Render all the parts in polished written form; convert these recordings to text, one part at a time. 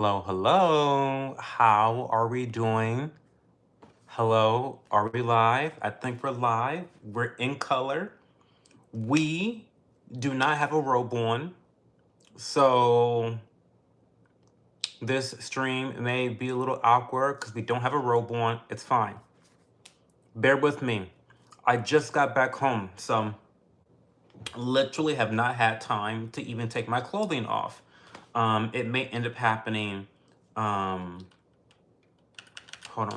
Hello, hello. How are we doing? Hello, are we live? I think we're live. We're in color. We do not have a robe on, so this stream may be a little awkward because we don't have a robe on. It's fine. Bear with me. I just got back home, so literally have not had time to even take my clothing off. It may end up happening. Um, hold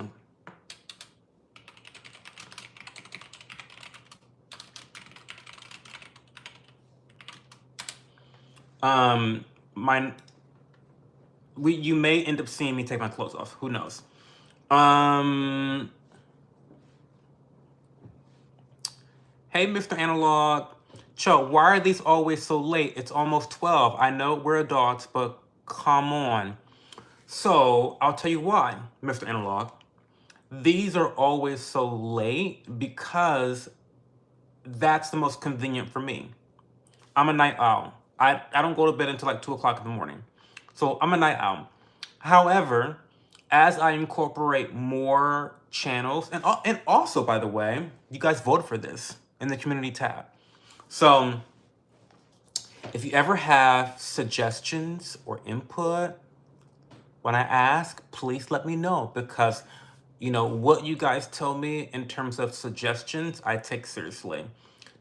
on. My you may end up seeing me take my clothes off. Who knows? Hey, Mr. Analog. Cho, why are these always so late? It's almost 12. I know we're adults, but come on. So I'll tell you why, Mr. Analog. These are always so late because that's the most convenient for me. I'm a night owl. I don't go to bed until like 2 o'clock in the morning. So I'm a night owl. However, as I incorporate more channels, and also, by the way, you guys voted for this in the community tab. So if you ever have suggestions or input, when I ask, please let me know because what you guys tell me in terms of suggestions, I take seriously.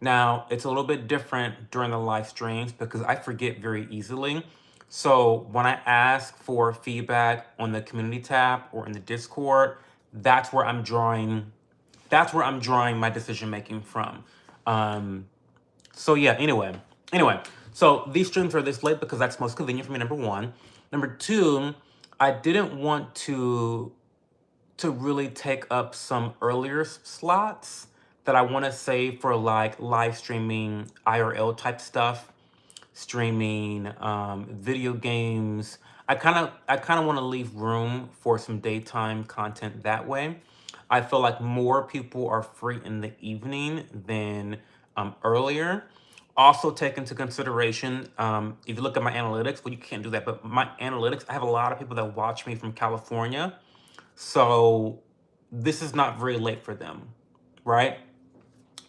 Now, it's a little bit different during the live streams because I forget very easily. So when I ask for feedback on the community tab or in the Discord, that's where I'm drawing my decision making from. So yeah, anyway. So these streams are this late because that's most convenient for me, number one. Number two, I didn't want to really take up some earlier slots that I want to save for like live streaming IRL type stuff, streaming video games. I kind of want to leave room for some daytime content that way. I feel like more people are free in the evening than earlier. Also take into consideration, if you look at my analytics, well, you can't do that, but my analytics, I have a lot of people that watch me from California. So this is not very late for them, right?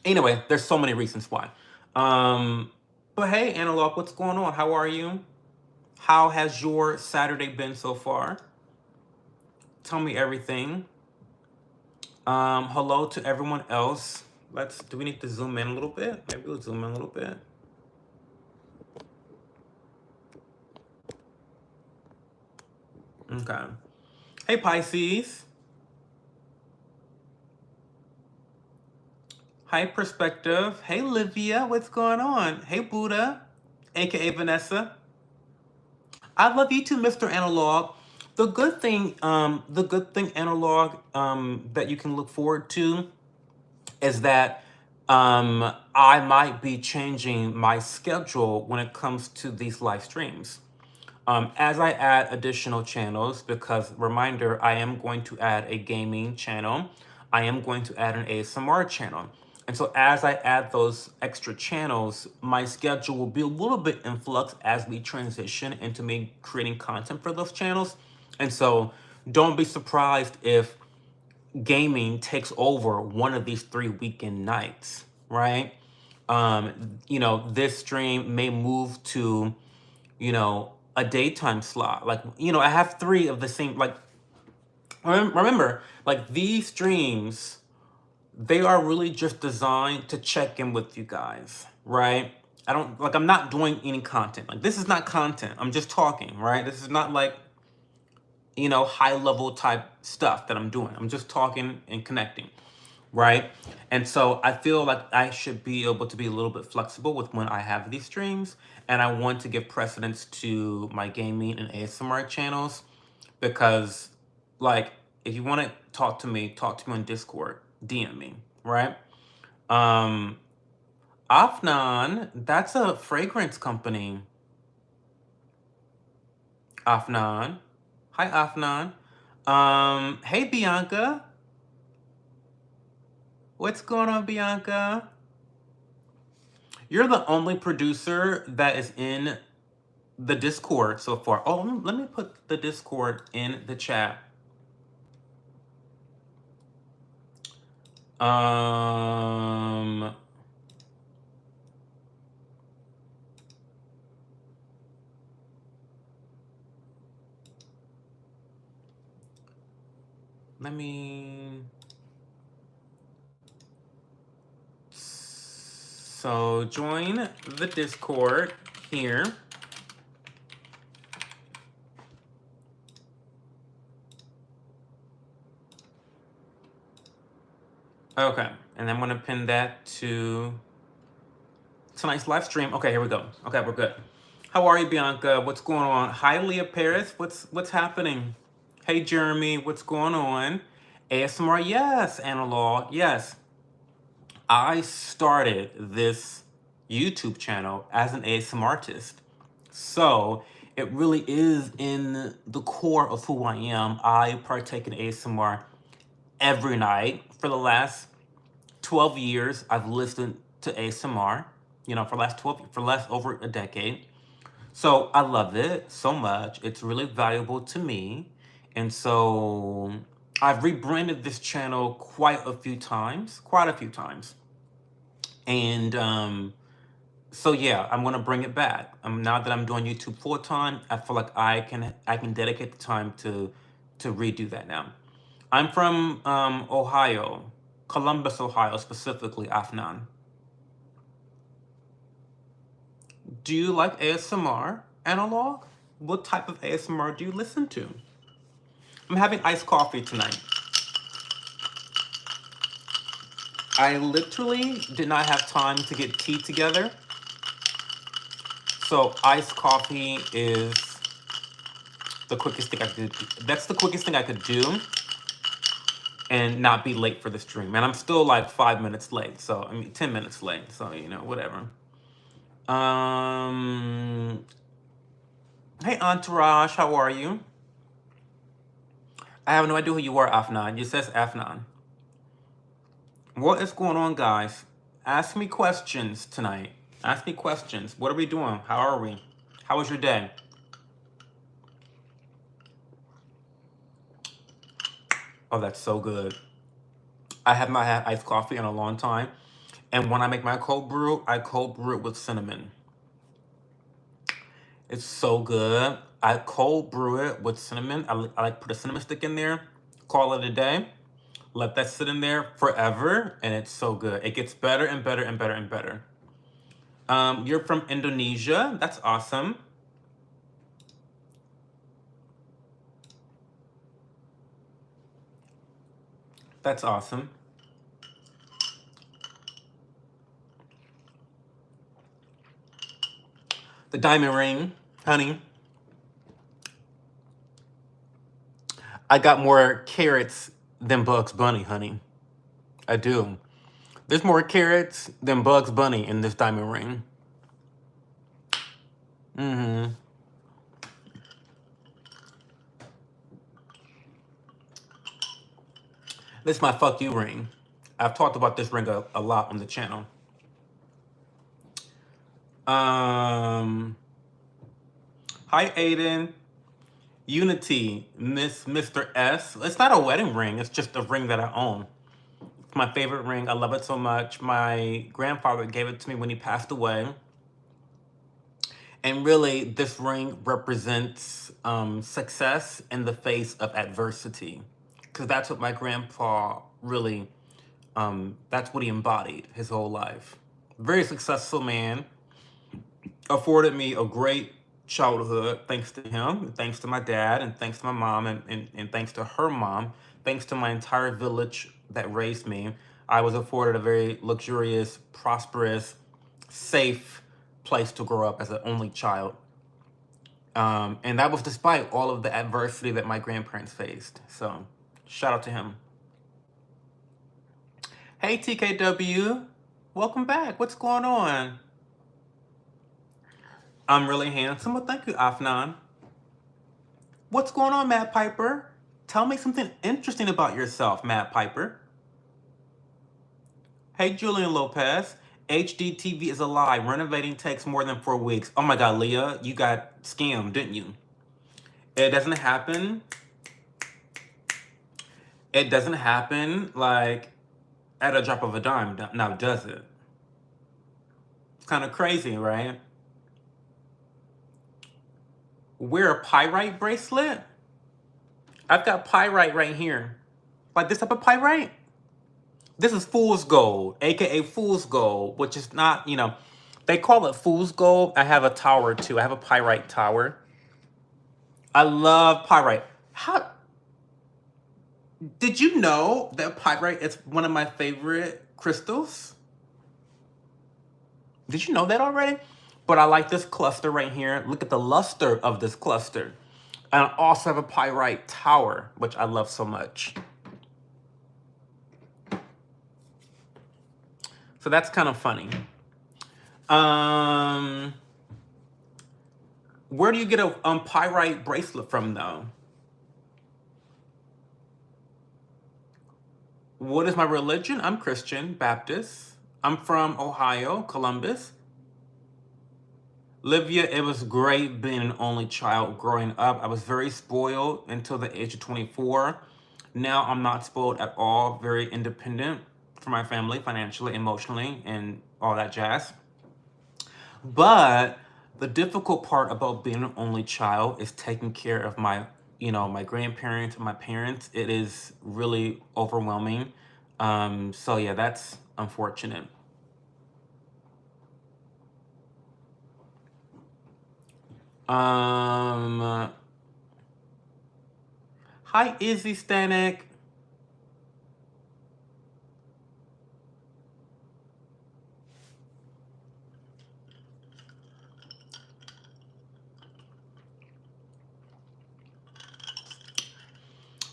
Anyway, there's so many reasons why. But hey, Analog, what's going on? How are you? How has your Saturday been so far? Tell me everything. Hello to everyone else. Do we need to zoom in a little bit? Maybe we'll zoom in a little bit. Okay. Hey, Pisces. Hi, Perspective. Hey, Livia. What's going on? Hey, Buddha, aka Vanessa. I love you too, Mr. Analog. The good thing, Analog, that you can look forward to is that I might be changing my schedule when it comes to these live streams. As I add additional channels, because reminder, I am going to add a gaming channel. I am going to add an ASMR channel. And so as I add those extra channels, my schedule will be a little bit in flux as we transition into me creating content for those channels. And so don't be surprised if gaming takes over one of these 3 weekend nights, right? This stream may move to, a daytime slot. Like, I have 3 of the same, like, remember, like these streams, they are really just designed to check in with you guys, right? I'm not doing any content. Like, this is not content. I'm just talking, right? This is not like, high level type stuff that I'm doing. I'm just talking and connecting, right? And so I feel like I should be able to be a little bit flexible with when I have these streams. And I want to give precedence to my gaming and ASMR channels because, like, if you want to talk to me on Discord, DM me, right? Afnan, that's a fragrance company. Afnan. Hi, Afnan. Hey, Bianca. What's going on, Bianca? You're the only producer that is in the Discord so far. Oh, let me put the Discord in the chat. Let me. So join the Discord here. Okay, and I'm gonna pin that to tonight's live stream. Okay, here we go. Okay, we're good. How are you, Bianca? What's going on? Hi, Leah Paris. What's happening? Hey, Jeremy. What's going on? ASMR, yes. Analog, yes. I started this YouTube channel as an ASMR artist, so it really is in the core of who I am. I partake in ASMR every night for the last 12 years. I've listened to ASMR, for less over a decade. So I love it so much. It's really valuable to me. And so I've rebranded this channel quite a few times. And so yeah, I'm gonna bring it back. Now that I'm doing YouTube full time, I feel like I can dedicate the time to redo that now. I'm from Ohio, Columbus, Ohio, specifically, Afnan. Do you like ASMR, Analog? What type of ASMR do you listen to? I'm having iced coffee tonight. I literally did not have time to get tea together. So iced coffee is the quickest thing I could do. That's the quickest thing I could do and not be late for the stream. And I'm still like 5 minutes late. So, 10 minutes late. So, whatever. Hey, Entourage, how are you? I have no idea who you are, Afnan. It says Afnan. What is going on, guys? Ask me questions tonight. Ask me questions. What are we doing? How are we? How was your day? Oh, that's so good. I have not had iced coffee in a long time. And when I make my cold brew, I cold brew it with cinnamon. It's so good. I cold brew it with cinnamon. I like put a cinnamon stick in there, call it a day, let that sit in there forever, and it's so good. It gets better and better and better and better. You're from Indonesia. That's awesome. That's awesome. The diamond ring, honey. I got more carrots than Bugs Bunny, honey. I do. There's more carrots than Bugs Bunny in this diamond ring. This is my fuck you ring. I've talked about this ring a lot on the channel. Hi, Aiden. Unity, Mr. S. It's not a wedding ring. It's just a ring that I own. It's my favorite ring. I love it so much. My grandfather gave it to me when he passed away. And really, this ring represents success in the face of adversity. Because that's what my grandpa really, that's what he embodied his whole life. Very successful man. Afforded me a great childhood thanks to him, thanks to my dad, and thanks to my mom, and thanks to her mom, thanks to my entire village that raised me. I was afforded a very luxurious, prosperous, safe place to grow up as an only child. And that was despite all of the adversity that my grandparents faced. So shout out to him. Hey, TKW. Welcome back. What's going on? I'm really handsome. Well, thank you, Afnan. What's going on, Matt Piper? Tell me something interesting about yourself, Matt Piper. Hey, Julian Lopez. HD TV is a lie. Renovating takes more than 4 weeks. Oh my God, Leah, you got scammed, didn't you? It doesn't happen. It doesn't happen like at a drop of a dime. Now, does it? It's kind of crazy, right? Wear a pyrite bracelet? I've got pyrite right here. Like this type of pyrite? This is fool's gold, aka fool's gold, which is not, they call it fool's gold. I have a tower too. I have a pyrite tower. I love pyrite. How did you know that pyrite is one of my favorite crystals? Did you know that already? But I like this cluster right here. Look at the luster of this cluster. And I also have a pyrite tower, which I love so much. So that's kind of funny. Where do you get a pyrite bracelet from, though? What is my religion? I'm Christian, Baptist. I'm from Ohio, Columbus. Livia, it was great being an only child growing up. I was very spoiled until the age of 24. Now I'm not spoiled at all, very independent for my family, financially, emotionally, and all that jazz. But the difficult part about being an only child is taking care of my, my grandparents and my parents. It is really overwhelming. So yeah, that's unfortunate. Hi, Izzy Stanek.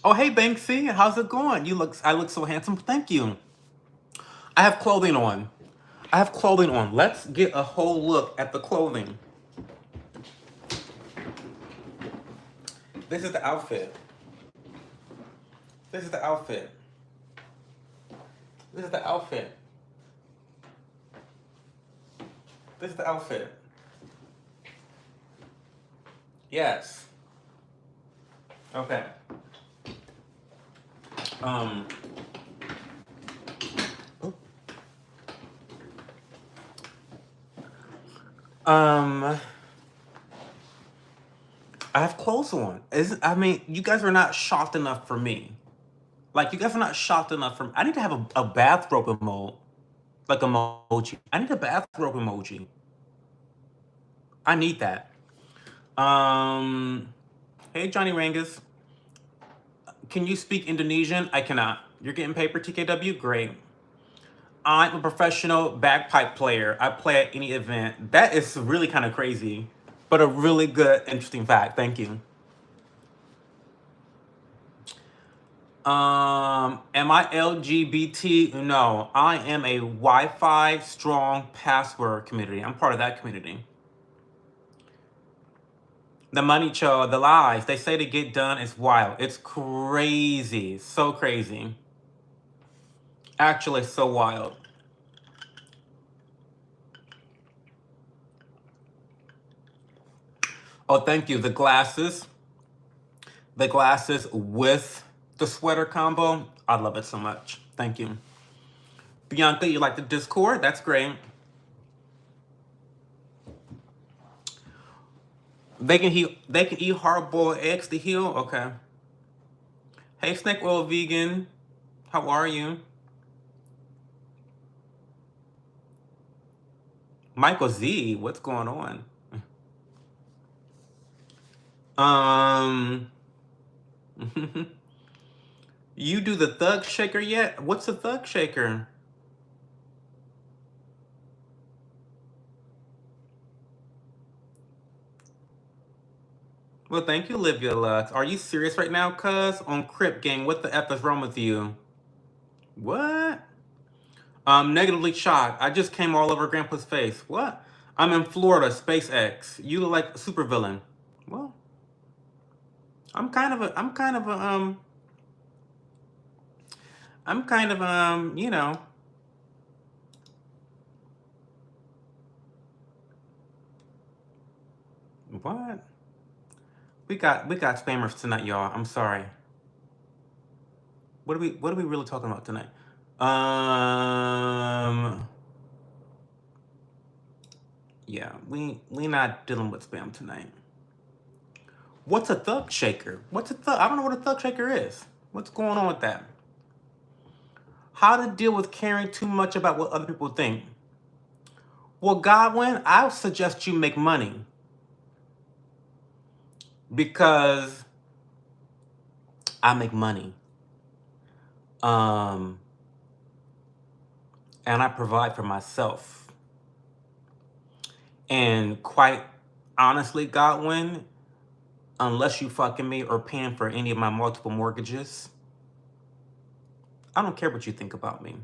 Oh, hey, Banksy. How's it going? I look so handsome. Thank you. I have clothing on. Let's get a whole look at the clothing. This is the outfit. This is the outfit. This is the outfit. This is the outfit. Yes. Okay. I have clothes on. You guys are not shocked enough for me. Like, you guys are not shocked enough for me. I need to have a bathrobe emoji. Like emoji. I need a bathrobe emoji. I need that. Hey, Johnny Rangus. Can you speak Indonesian? I cannot. You're getting paper, TKW? Great. I'm a professional bagpipe player. I play at any event. That is really kind of crazy, but a really good, interesting fact. Thank you. Am I LGBT? No, I am a Wi-Fi strong password community. I'm part of that community. The money show, the lies, they say to get done is wild. It's crazy, so crazy. Actually, so wild. Oh, thank you. The glasses with the sweater combo. I love it so much. Thank you. Bianca, you like the Discord? That's great. They can eat hard-boiled eggs to heal? Okay. Hey, Snake Oil Vegan. How are you? Michael Z, what's going on? You do the thug shaker yet? What's the thug shaker? Well, thank you, Livia Lux. Are you serious right now, cuz? On Crip Gang, what the F is wrong with you? What? Negatively shocked. I just came all over Grandpa's face. What? I'm in Florida, SpaceX. You look like a supervillain. Well, I'm kind of a, you know, What? We got spammers tonight, y'all. I'm sorry. What are we really talking about tonight? Yeah, we not dealing with spam tonight. What's a thug shaker? What's a thug? I don't know what a thug shaker is. What's going on with that? How to deal with caring too much about what other people think? Well, Godwin, I would suggest you make money because I make money. And I provide for myself. And quite honestly, Godwin, unless you fucking me or paying for any of my multiple mortgages, I don't care what you think about me.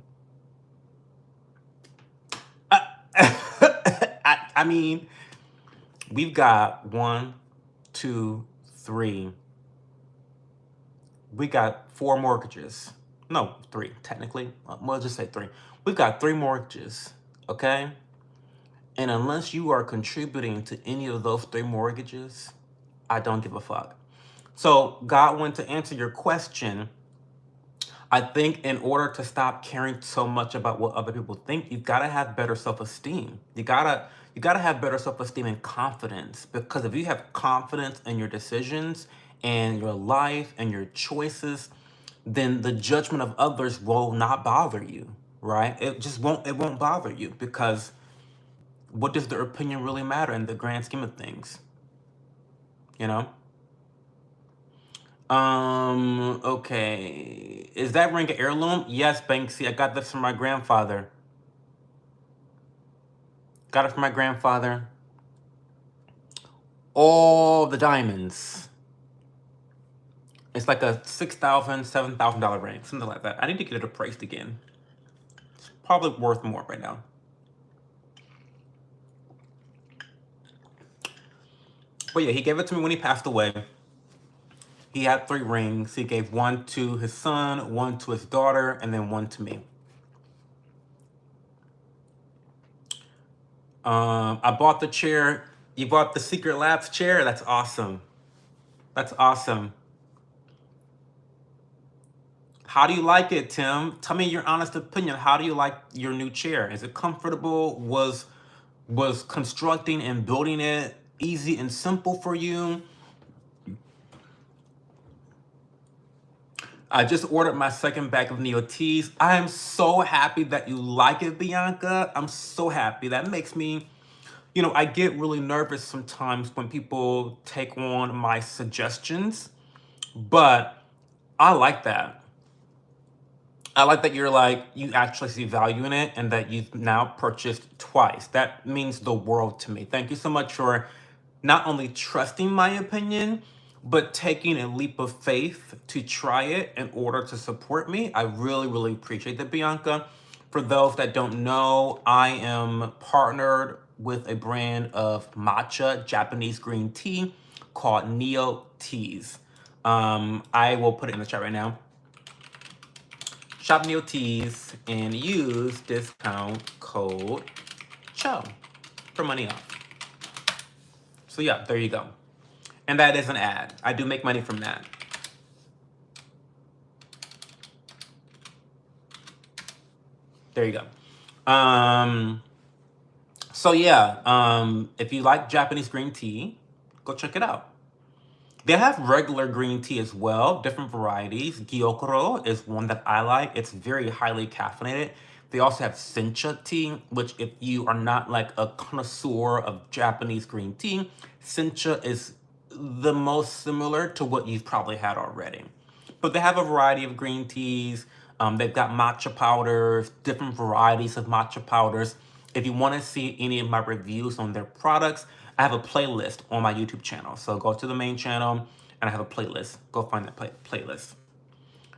I mean, we've got 1, 2, 3. We got 4 mortgages. No, 3, technically. We'll just say 3. We've got 3 mortgages, okay? And unless you are contributing to any of those 3 mortgages, I don't give a fuck. So, Godwin, to answer your question, I think in order to stop caring so much about what other people think, you've got to have better self-esteem. You gotta have better self-esteem and confidence, because if you have confidence in your decisions and your life and your choices, then the judgment of others will not bother you, right? It won't bother you, because what does their opinion really matter in the grand scheme of things? You know? Okay. Is that ring an heirloom? Yes, Banksy. I got this from my grandfather. Got it from my grandfather. All the diamonds. It's like a $6,000, $7,000 ring, something like that. I need to get it appraised again. It's probably worth more right now. But yeah, he gave it to me when he passed away. He had 3 rings. He gave 1 to his son, 1 to his daughter, and then 1 to me. I bought the chair. You bought the Secret Labs chair? That's awesome. That's awesome. How do you like it, Tim? Tell me your honest opinion. How do you like your new chair? Is it comfortable? Was constructing and building it easy and simple for you? I just ordered my second bag of Neo Teas. I am so happy that you like it, Bianca. I'm so happy. That makes me, I get really nervous sometimes when people take on my suggestions, but I like that. I like that you actually see value in it and that you've now purchased twice. That means the world to me. Thank you so much for not only trusting my opinion, but taking a leap of faith to try it in order to support me. I really, really appreciate that, Bianca. For those that don't know, I am partnered with a brand of matcha Japanese green tea called Neo Teas. I will put it in the chat right now. Shop Neo Teas and use discount code CHO for money off. So yeah, there you go. And that is an ad. I do make money from that. There you go. So yeah, if you like Japanese green tea, go check it out. They have regular green tea as well, different varieties. Gyokuro is one that I like. It's very highly caffeinated. They also have sencha tea, which if you are not like a connoisseur of Japanese green tea, sencha is the most similar to what you've probably had already. But they have a variety of green teas. They've got matcha powders, different varieties of matcha powders. If you want to see any of my reviews on their products, I have a playlist on my YouTube channel. So go to the main channel and I have a playlist. Go find that playlist.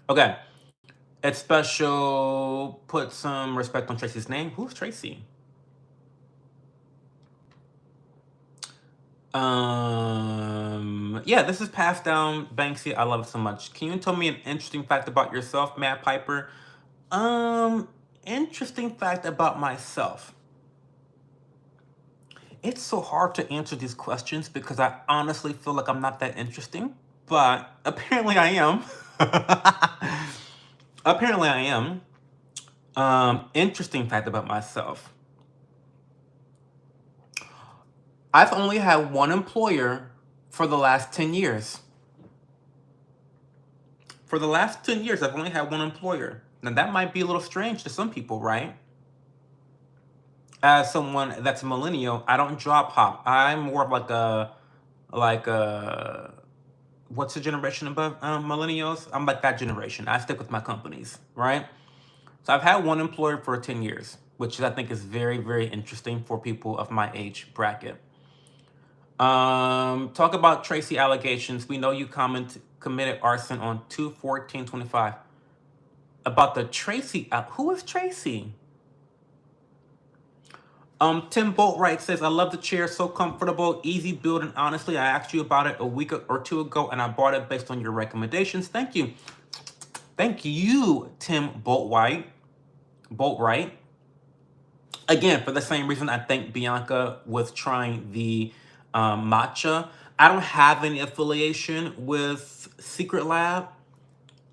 Okay. It's special. Put some respect on Tracy's name. Who's Tracy? Yeah, this is passed down, Banksy. I love it so much. Can you tell me an interesting fact about yourself, Matt Piper? Interesting fact about myself. It's so hard to answer these questions because I honestly feel like I'm not that interesting, but apparently I am. Apparently I am. Interesting fact about myself. I've only had one employer for the last 10 years. For the last 10 years, I've only had one employer. Now, that might be a little strange to some people, right? As someone that's a millennial, I don't job hop. I'm more of like a, what's the generation above millennials? I'm like that generation. I stick with my companies, right? So I've had one employer for 10 years, which I think is very, very interesting for people of my age bracket. Talk about Tracy allegations. We know you committed arson on 2/14/25. About the Tracy, who is Tracy? Tim Boatwright says, I love the chair, so comfortable, easy build, and honestly, I asked you about it a week or two ago, and I bought it based on your recommendations. Thank you. Thank you, Tim Boatwright. Again, for the same reason I think Bianca was trying the matcha. I don't have any affiliation with Secret Lab.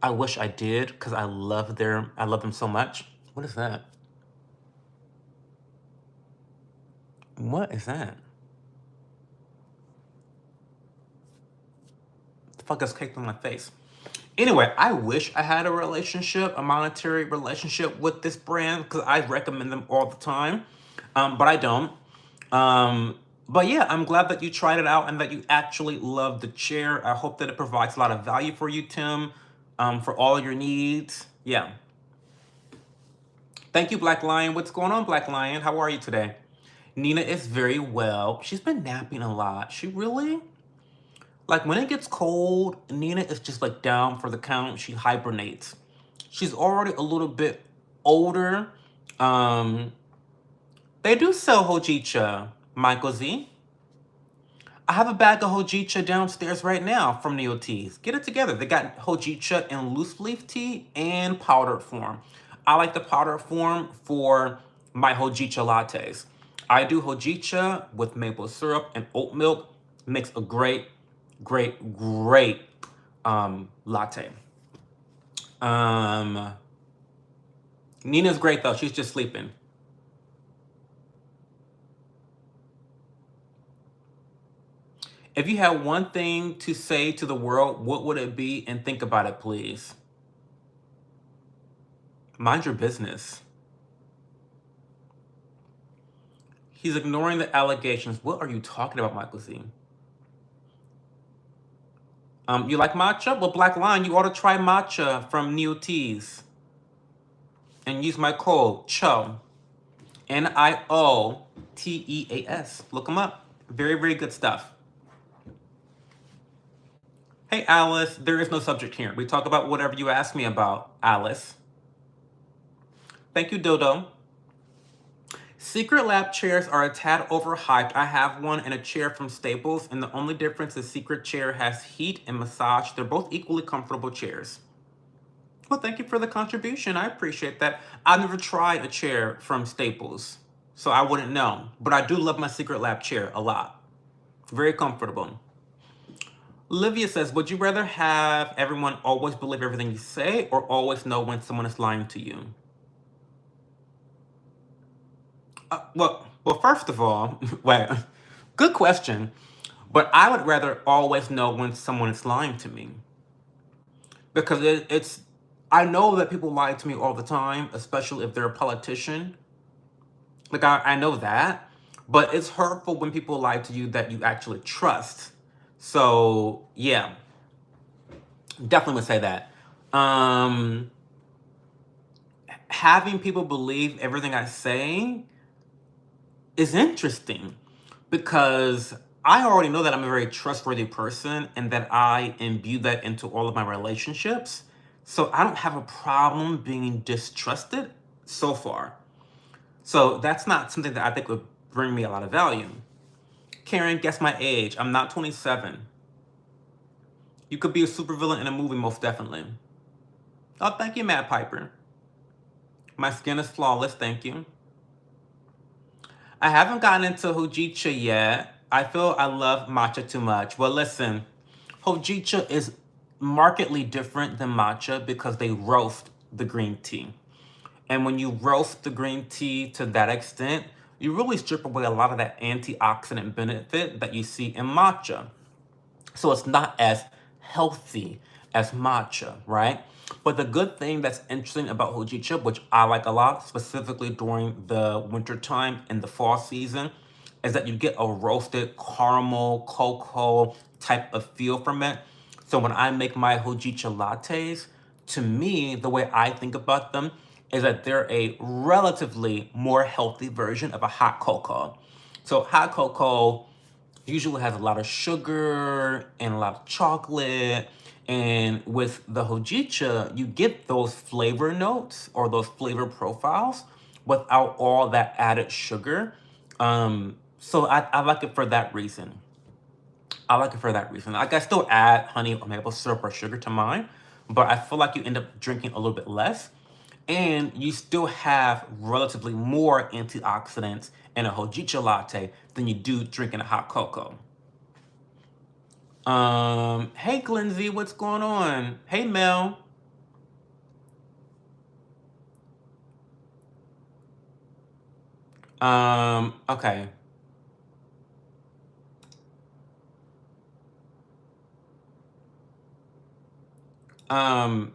I wish I did because I love them so much. What is that? What is that? The fuck is caked on my face? Anyway, I wish I had a monetary relationship with this brand because I recommend them all the time, but I don't. But yeah, I'm glad that you tried it out and that you actually love the chair. I hope that it provides a lot of value for you, Tim, for all your needs. Yeah. Thank you, Black Lion. What's going on, Black Lion? How are you today? Nina is very well. She's been napping a lot. She really? Like when it gets cold, Nina is just like down for the count. She hibernates. She's already a little bit older. They do sell hojicha, Michael Z. I have a bag of hojicha downstairs right now from Neo Teas. Get it together. They got hojicha in loose leaf tea and powdered form. I like the powdered form for my hojicha lattes. I do hojicha with maple syrup and oat milk. Makes a great latte. Nina's great though. She's just sleeping. If you had one thing to say to the world, what would it be? And think about it, please. Mind your business. He's ignoring the allegations. What are you talking about, Michael Z? You like matcha? Well, Black Lion, you ought to try matcha from Neo Teas. And use my code, CHO. NIOTEAS. Look them up. Very, very good stuff. Hey, Alice, there is no subject here. We talk about whatever you ask me about, Alice. Thank you, Dodo. Secret Lab chairs are a tad overhyped. I have one and a chair from Staples, and the only difference is Secret chair has heat and massage. They're both equally comfortable chairs. Well, thank you for the contribution. I appreciate that. I've never tried a chair from Staples, so I wouldn't know. But I do love my Secret Lab chair a lot. Very comfortable. Olivia says, would you rather have everyone always believe everything you say or always know when someone is lying to you? Well, first of all, well, good question. But I would rather always know when someone is lying to me. Because I know that people lie to me all the time, especially if they're a politician. Like, I know that. But it's hurtful when people lie to you that you actually trust. So, yeah. Definitely would say that. Having people believe everything I say is interesting because I already know that I'm a very trustworthy person and that I imbue that into all of my relationships. So I don't have a problem being distrusted so far. So that's not something that I think would bring me a lot of value. Karen, guess my age. I'm not 27. You could be a supervillain in a movie, most definitely. Oh, thank you, Matt Piper. My skin is flawless, thank you. I haven't gotten into hojicha yet. I feel I love matcha too much. Well, listen, hojicha is markedly different than matcha because they roast the green tea. And when you roast the green tea to that extent, you really strip away a lot of that antioxidant benefit that you see in matcha. So it's not as healthy as matcha, right? But the good thing that's interesting about hojicha, which I like a lot, specifically during the winter time and the fall season, is that you get a roasted caramel, cocoa type of feel from it. So when I make my hojicha lattes, to me, the way I think about them is that they're a relatively more healthy version of a hot cocoa. So hot cocoa usually has a lot of sugar and a lot of chocolate. And with the hojicha, you get those flavor notes or those flavor profiles without all that added sugar. So I like it for that reason. I like it for that reason. Like I still add honey or maple syrup or sugar to mine, but I feel like you end up drinking a little bit less. And you still have relatively more antioxidants in a hojicha latte than you do drinking a hot cocoa. Hey Glenzy, what's going on? Hey Mel. Okay. Um,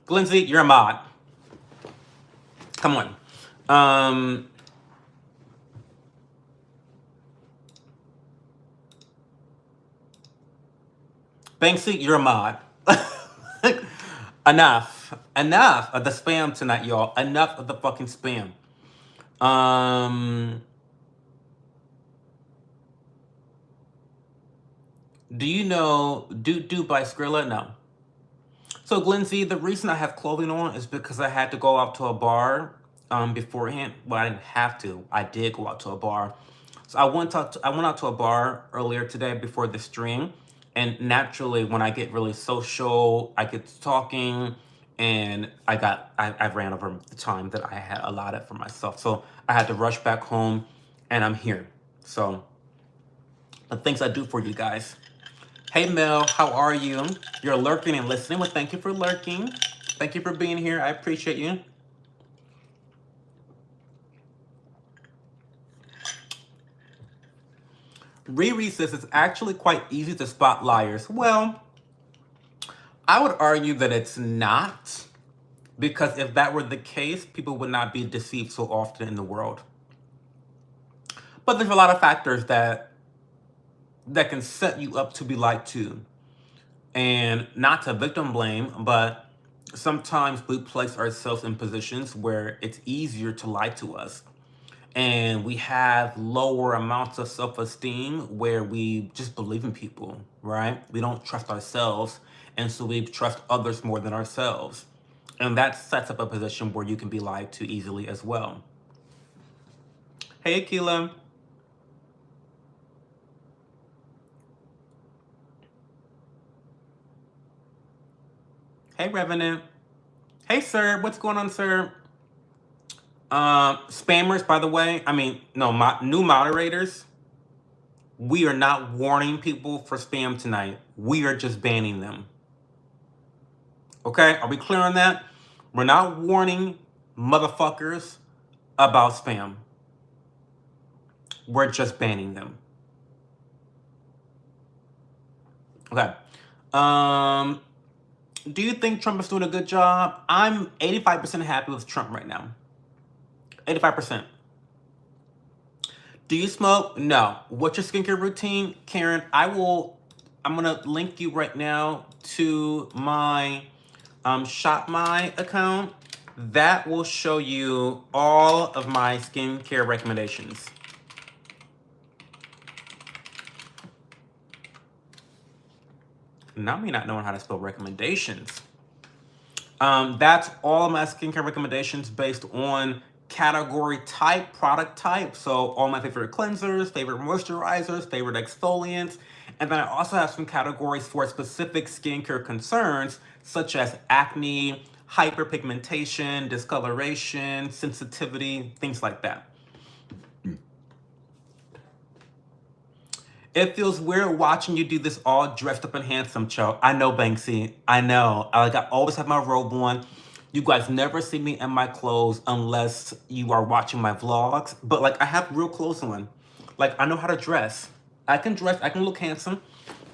Glenzy, you're a mod. Come on. Banksy, you're a mod. Enough. Enough of the spam tonight, y'all. Enough of the fucking spam. Do you know Do by Skrilla? No. So Glenzy, the reason I have clothing on is because I had to go out to a bar beforehand. Well, I didn't have to. I did go out to a bar. So I went out to a bar earlier today before the stream, and naturally, when I get really social, I get to talking, and I ran over the time that I had allotted for myself. So I had to rush back home, and I'm here. So the things I do for you guys. Hey Mel, how are you? You're lurking and listening. Well, thank you for lurking. Thank you for being here. I appreciate you. Riri says it's actually quite easy to spot liars. Well, I would argue that it's not, because if that were the case, people would not be deceived so often in the world. But there's a lot of factors that can set you up to be lied to. And not to victim blame, but sometimes we place ourselves in positions where it's easier to lie to us. And we have lower amounts of self-esteem where we just believe in people, right? We don't trust ourselves, and so we trust others more than ourselves. And that sets up a position where you can be lied to easily as well. Hey, Akila. Hey, Revenant. Hey, sir. What's going on, sir? Spammers, by the way, new moderators, we are not warning people for spam tonight. We are just banning them. Okay? Are we clear on that? We're not warning motherfuckers about spam. We're just banning them. Okay. Do you think Trump is doing a good job? I'm 85% happy with Trump right now. 85%. Do you smoke? No. What's your skincare routine? Karen, I'm gonna link you right now to my Shop My account. That will show you all of my skincare recommendations. Not me not knowing how to spell recommendations. That's all of my skincare recommendations based on category type, product type. So all my favorite cleansers, favorite moisturizers, favorite exfoliants, And then I also have some categories for specific skincare concerns, such as acne, hyperpigmentation, discoloration, sensitivity, things like that. It feels weird watching you do this all dressed up and handsome, Cho. I know, Banksy. I know. I always have my robe on. You guys never see me in my clothes unless you are watching my vlogs. But like, I have real clothes on. Like, I know how to dress. I can dress. I can look handsome.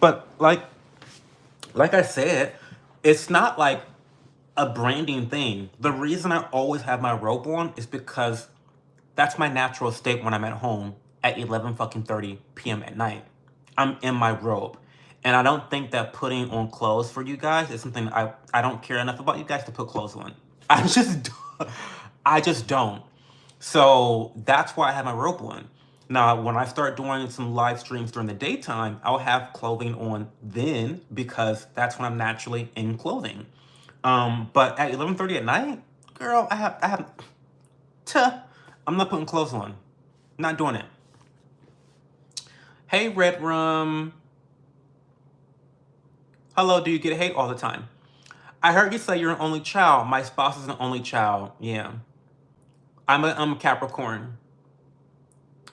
But like I said, it's not like a branding thing. The reason I always have my robe on is because that's my natural state when I'm at home at 11:30 p.m. at night. I'm in my robe. And I don't think that putting on clothes for you guys is something I don't care enough about you guys to put clothes on. I just don't. So that's why I have my robe on. Now, when I start doing some live streams during the daytime, I'll have clothing on then because that's when I'm naturally in clothing. But at 11:30 at night, girl, I'm not putting clothes on. Not doing it. Hey, Red Rum. Hello, do you get hate all the time? I heard you say you're an only child. My spouse is an only child. Yeah. I'm a Capricorn.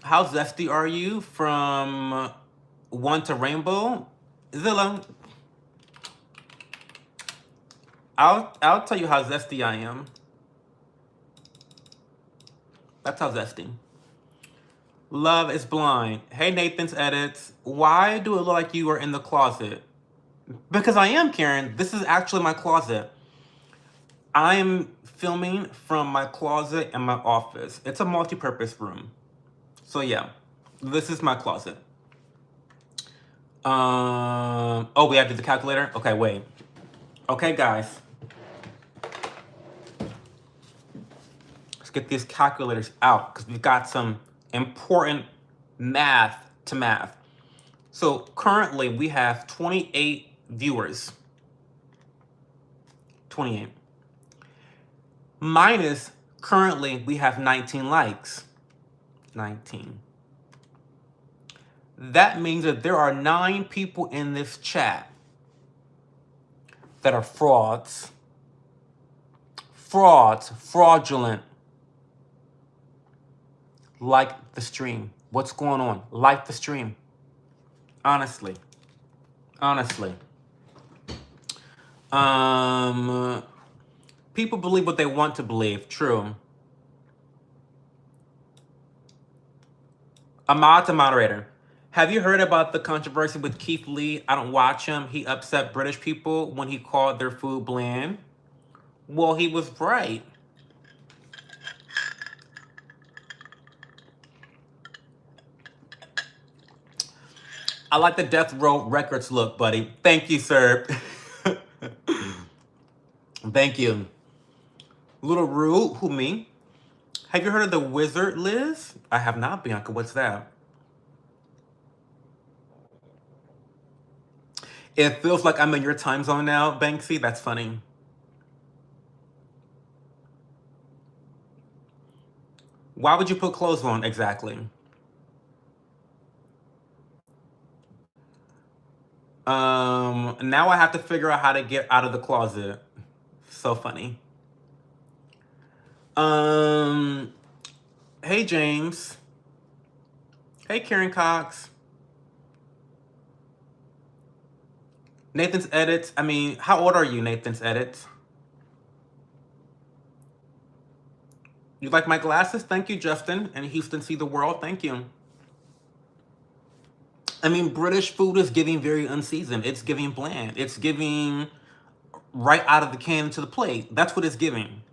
How zesty are you from one to rainbow? Zilla, I'll tell you how zesty I am. That's how zesty. Love is blind. Hey, Nathan's edits. Why do it look like you are in the closet? Because I am, Karen. This is actually my closet. I'm filming from my closet and my office. It's a multi-purpose room. So yeah, this is my closet. Oh, we have to do the calculator? Okay, wait. Okay, guys. Let's get these calculators out because we've got some important math to math. So currently we have 28 viewers. 28. Minus currently we have 19 likes. 19. That means that there are 9 people in this chat that are frauds. Fraudulent. Like the stream. What's going on? Like the stream. Honestly. People believe what they want to believe. True. Ahmad's a moderator. Have you heard about the controversy with Keith Lee? I don't watch him. He upset British people when he called their food bland. Well, he was right. I like the Death Row Records look, buddy. Thank you, sir. Thank you. Little Rude, who me? Have you heard of the Wizard, Liz? I have not, Bianca. What's that? It feels like I'm in your time zone now, Banksy. That's funny. Why would you put clothes on exactly? Now I have to figure out how to get out of the closet. So funny. Hey, James. Hey, Karen Cox. Nathan's edits. I mean, how old are you, Nathan's edits? You like my glasses? Thank you, Justin. And Houston See the World. Thank you. I mean, British food is giving very unseasoned. It's giving bland. It's giving right out of the can to the plate. That's what it's giving.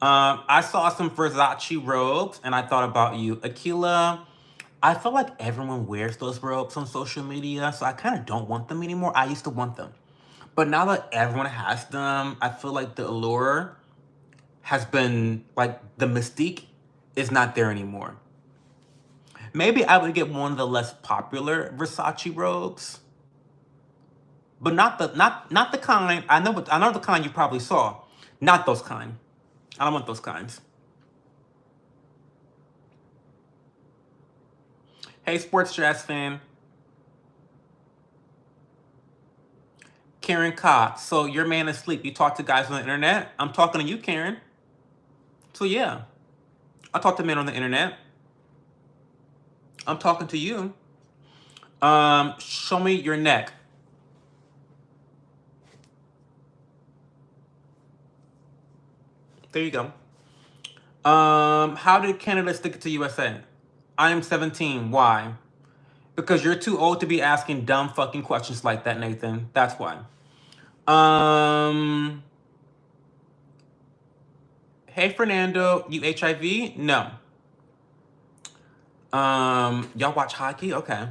I saw some Versace robes and I thought about you. Akila, I feel like everyone wears those robes on social media, so I kind of don't want them anymore. I used to want them. But now that everyone has them, I feel like the allure has been, like, the mystique is not there anymore. Maybe I would get one of the less popular Versace robes. But not the kind, I know the kind you probably saw. Not those kind. I don't want those kinds. Hey, sports jazz fan. Karen Cox. So your man is asleep. You talk to guys on the internet. I'm talking to you, Karen. So yeah, I talk to men on the internet. I'm talking to you. Show me your neck. There you go. How did Canada stick it to USA? I am 17. Why? Because you're too old to be asking dumb fucking questions like that, Nathan. That's why. Hey Fernando, you HIV? No. Y'all watch hockey? Okay.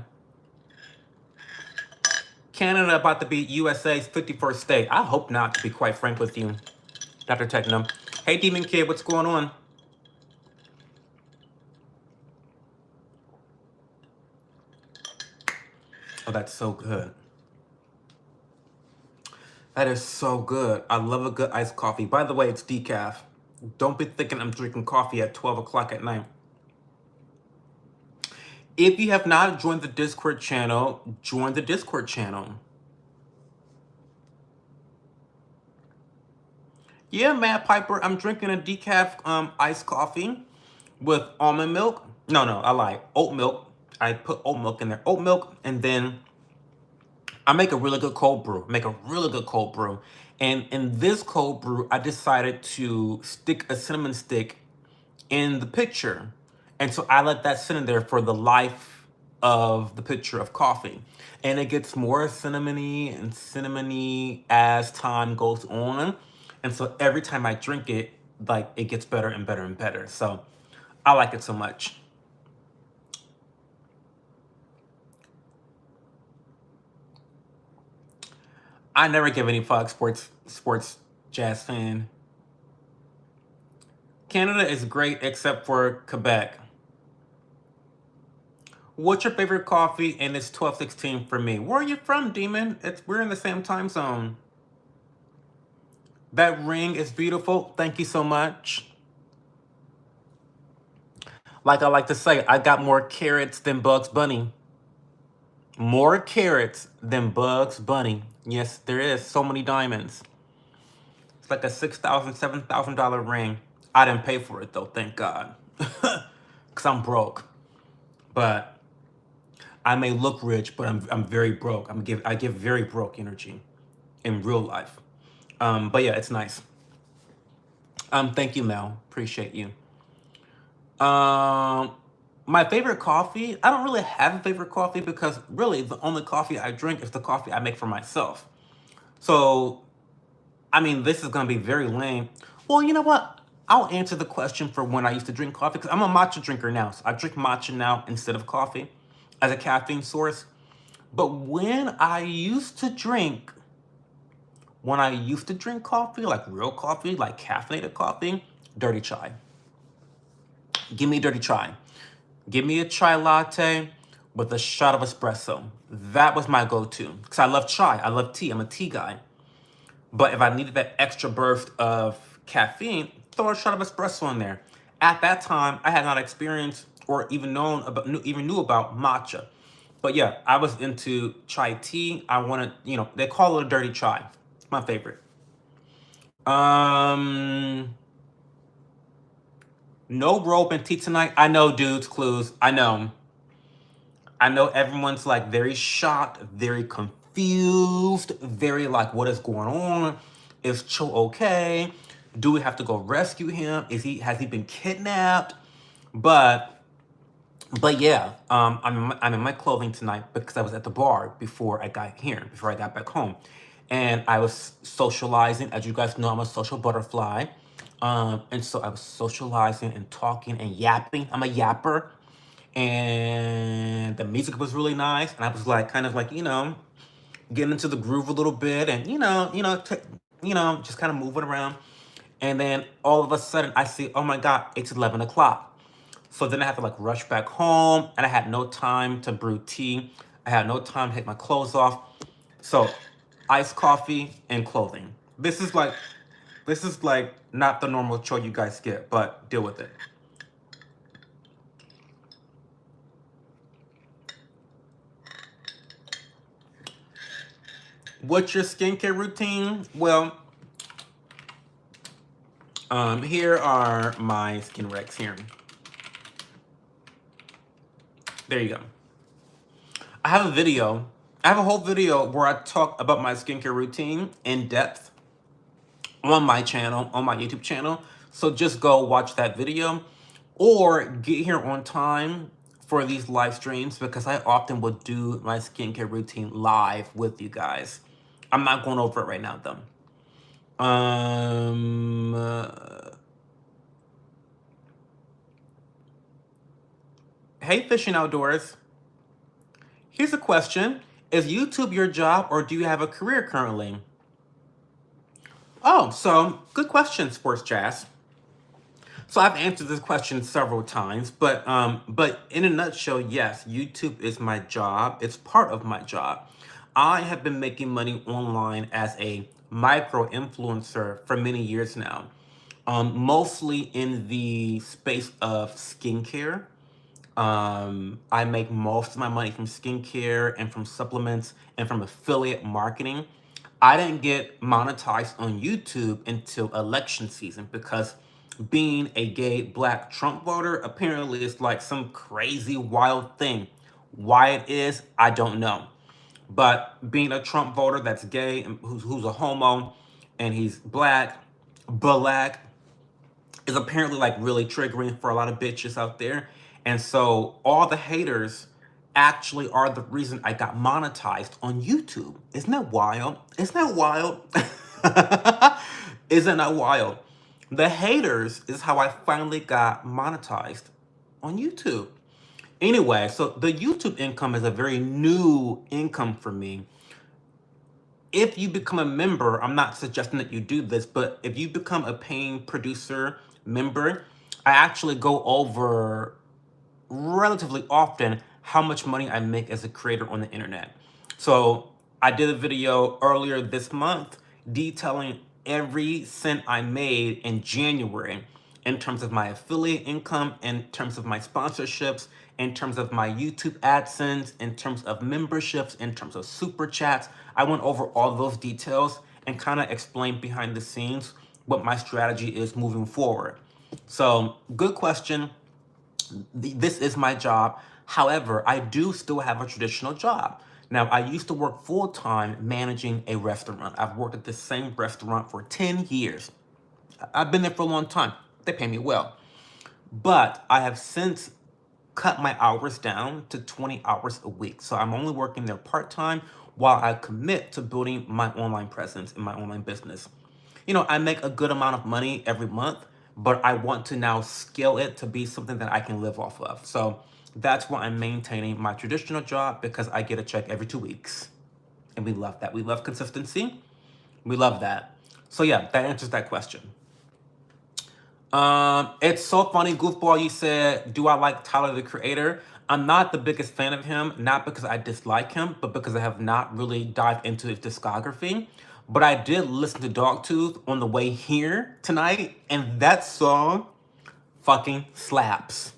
Canada about to be USA's 51st state. I hope not, to be quite frank with you, Dr. Techno. Hey Demon Kid, what's going on? Oh, that's so good. That is so good. I love a good iced coffee. By the way, it's decaf. Don't be thinking I'm drinking coffee at 12 o'clock at night. If you have not joined the Discord channel, join the Discord channel. Yeah, Matt Piper, I'm drinking a decaf iced coffee with almond milk. No, I lied. Oat milk. I put oat milk in there. Oat milk, and then I make a really good cold brew. And in this cold brew, I decided to stick a cinnamon stick in the pitcher. And so I let that sit in there for the life of the pitcher of coffee. And it gets more cinnamony as time goes on. And so every time I drink it, like it gets better and better and better. So I like it so much. I never give any fuck, sports jazz fan. Canada is great except for Quebec. What's your favorite coffee? And it's 12:16 for me. Where are you from, Demon? We're in the same time zone. That ring is beautiful. Thank you so much. Like I like to say, I got more carrots than Bugs Bunny. More carrots than Bugs Bunny. Yes, there is. So many diamonds. It's like a $6,000, $7,000 ring. I didn't pay for it though, thank God. Because I'm broke. But I may look rich, but I'm very broke. I give very broke energy in real life. But yeah, it's nice. Thank you, Mel. Appreciate you. My favorite coffee, I don't really have a favorite coffee because really the only coffee I drink is the coffee I make for myself. So, I mean, this is going to be very lame. Well, you know what? I'll answer the question for when I used to drink coffee because I'm a matcha drinker now. So I drink matcha now instead of coffee as a caffeine source. But when I used to drink coffee, like real coffee, like caffeinated coffee, dirty chai. Give me dirty chai. Give me a chai latte with a shot of espresso. That was my go-to. Because I love chai. I love tea. I'm a tea guy. But if I needed that extra burst of caffeine, throw a shot of espresso in there. At that time, I had not experienced or even knew about matcha. But yeah, I was into chai tea. I wanted, they call it a dirty chai. My favorite. No rope and tea tonight. I know, dudes, clues. I know everyone's like very shocked, very confused, very like, what is going on? Is Cho okay? Do we have to go rescue him? Has he been kidnapped? But yeah, I'm in my clothing tonight because I was at the bar before I got back home. And I was socializing. As you guys know, I'm a social butterfly. And so I was socializing and talking and yapping. I'm a yapper. And the music was really nice. And I was like, kind of like, getting into the groove a little bit and, just kind of moving around. And then all of a sudden I see, oh my God, it's 11 o'clock. So then I have to like rush back home and I had no time to brew tea. I had no time to take my clothes off. So iced coffee and clothing. This is like not the normal Cho you guys get, but deal with it. What's your skincare routine? Well, here are my skin recs here. There you go. I have a video. I have a whole video where I talk about my skincare routine in depth on my channel, on my YouTube channel. So just go watch that video or get here on time for these live streams because I often will do my skincare routine live with you guys. I'm not going over it right now though. Hey, Fishing Outdoors. Here's a question. Is YouTube your job or do you have a career currently? Oh, so good question, Sports Jazz. So I've answered this question several times, but in a nutshell, yes, YouTube is my job. It's part of my job. I have been making money online as a micro influencer for many years now, mostly in the space of skincare. I make most of my money from skincare and from supplements and from affiliate marketing. I didn't get monetized on YouTube until election season because being a gay black Trump voter apparently is like some crazy wild thing. Why it is, I don't know. But being a Trump voter that's gay and who's a homo and he's black, is apparently like really triggering for a lot of bitches out there. And so all the haters actually are the reason I got monetized on YouTube. Isn't that wild? Isn't that wild? Isn't that wild? The haters is how I finally got monetized on YouTube. Anyway, so the YouTube income is a very new income for me. If you become a member, I'm not suggesting that you do this, but if you become a paying producer member, I actually go over relatively often how much money I make as a creator on the internet. So I did a video earlier this month detailing every cent I made in January in terms of my affiliate income, in terms of my sponsorships, in terms of my YouTube AdSense, in terms of memberships, in terms of super chats. I went over all those details and kind of explained behind the scenes what my strategy is moving forward. So good question. This is my job. However, I do still have a traditional job. Now, I used to work full-time managing a restaurant. I've worked at the same restaurant for 10 years. I've been there for a long time. They pay me well. But I have since cut my hours down to 20 hours a week. So I'm only working there part-time while I commit to building my online presence in my online business. You know, I make a good amount of money every month, but I want to now scale it to be something that I can live off of. So that's why I'm maintaining my traditional job because I get a check every 2 weeks. And we love that. We love consistency. We love that. So yeah, that answers that question. It's so funny, Goofball, you said, do I like Tyler, the Creator? I'm not the biggest fan of him, not because I dislike him, but because I have not really dived into his discography. But I did listen to Dogtooth on the way here tonight, and that song fucking slaps.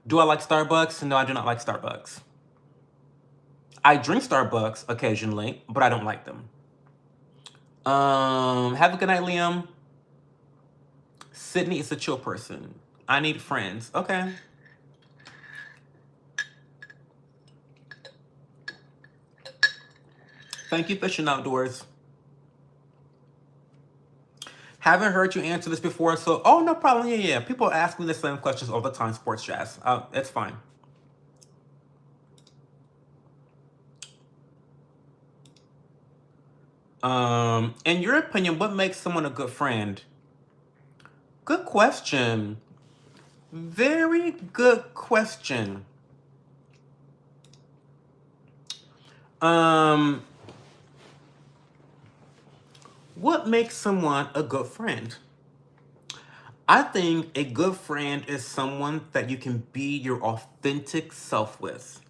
Do I like Starbucks? No, I do not like Starbucks. I drink Starbucks occasionally, but I don't like them. Have a good night, Liam. Sydney is a chill person. I need friends. Okay. Thank you, Fishing Outdoors. Haven't heard you answer this before, so oh, no problem. Yeah. People ask me the same questions all the time, Sports Jazz. It's fine. In your opinion, what makes someone a good friend? Good question. Very good question. What makes someone a good friend? I think a good friend is someone that you can be your authentic self with.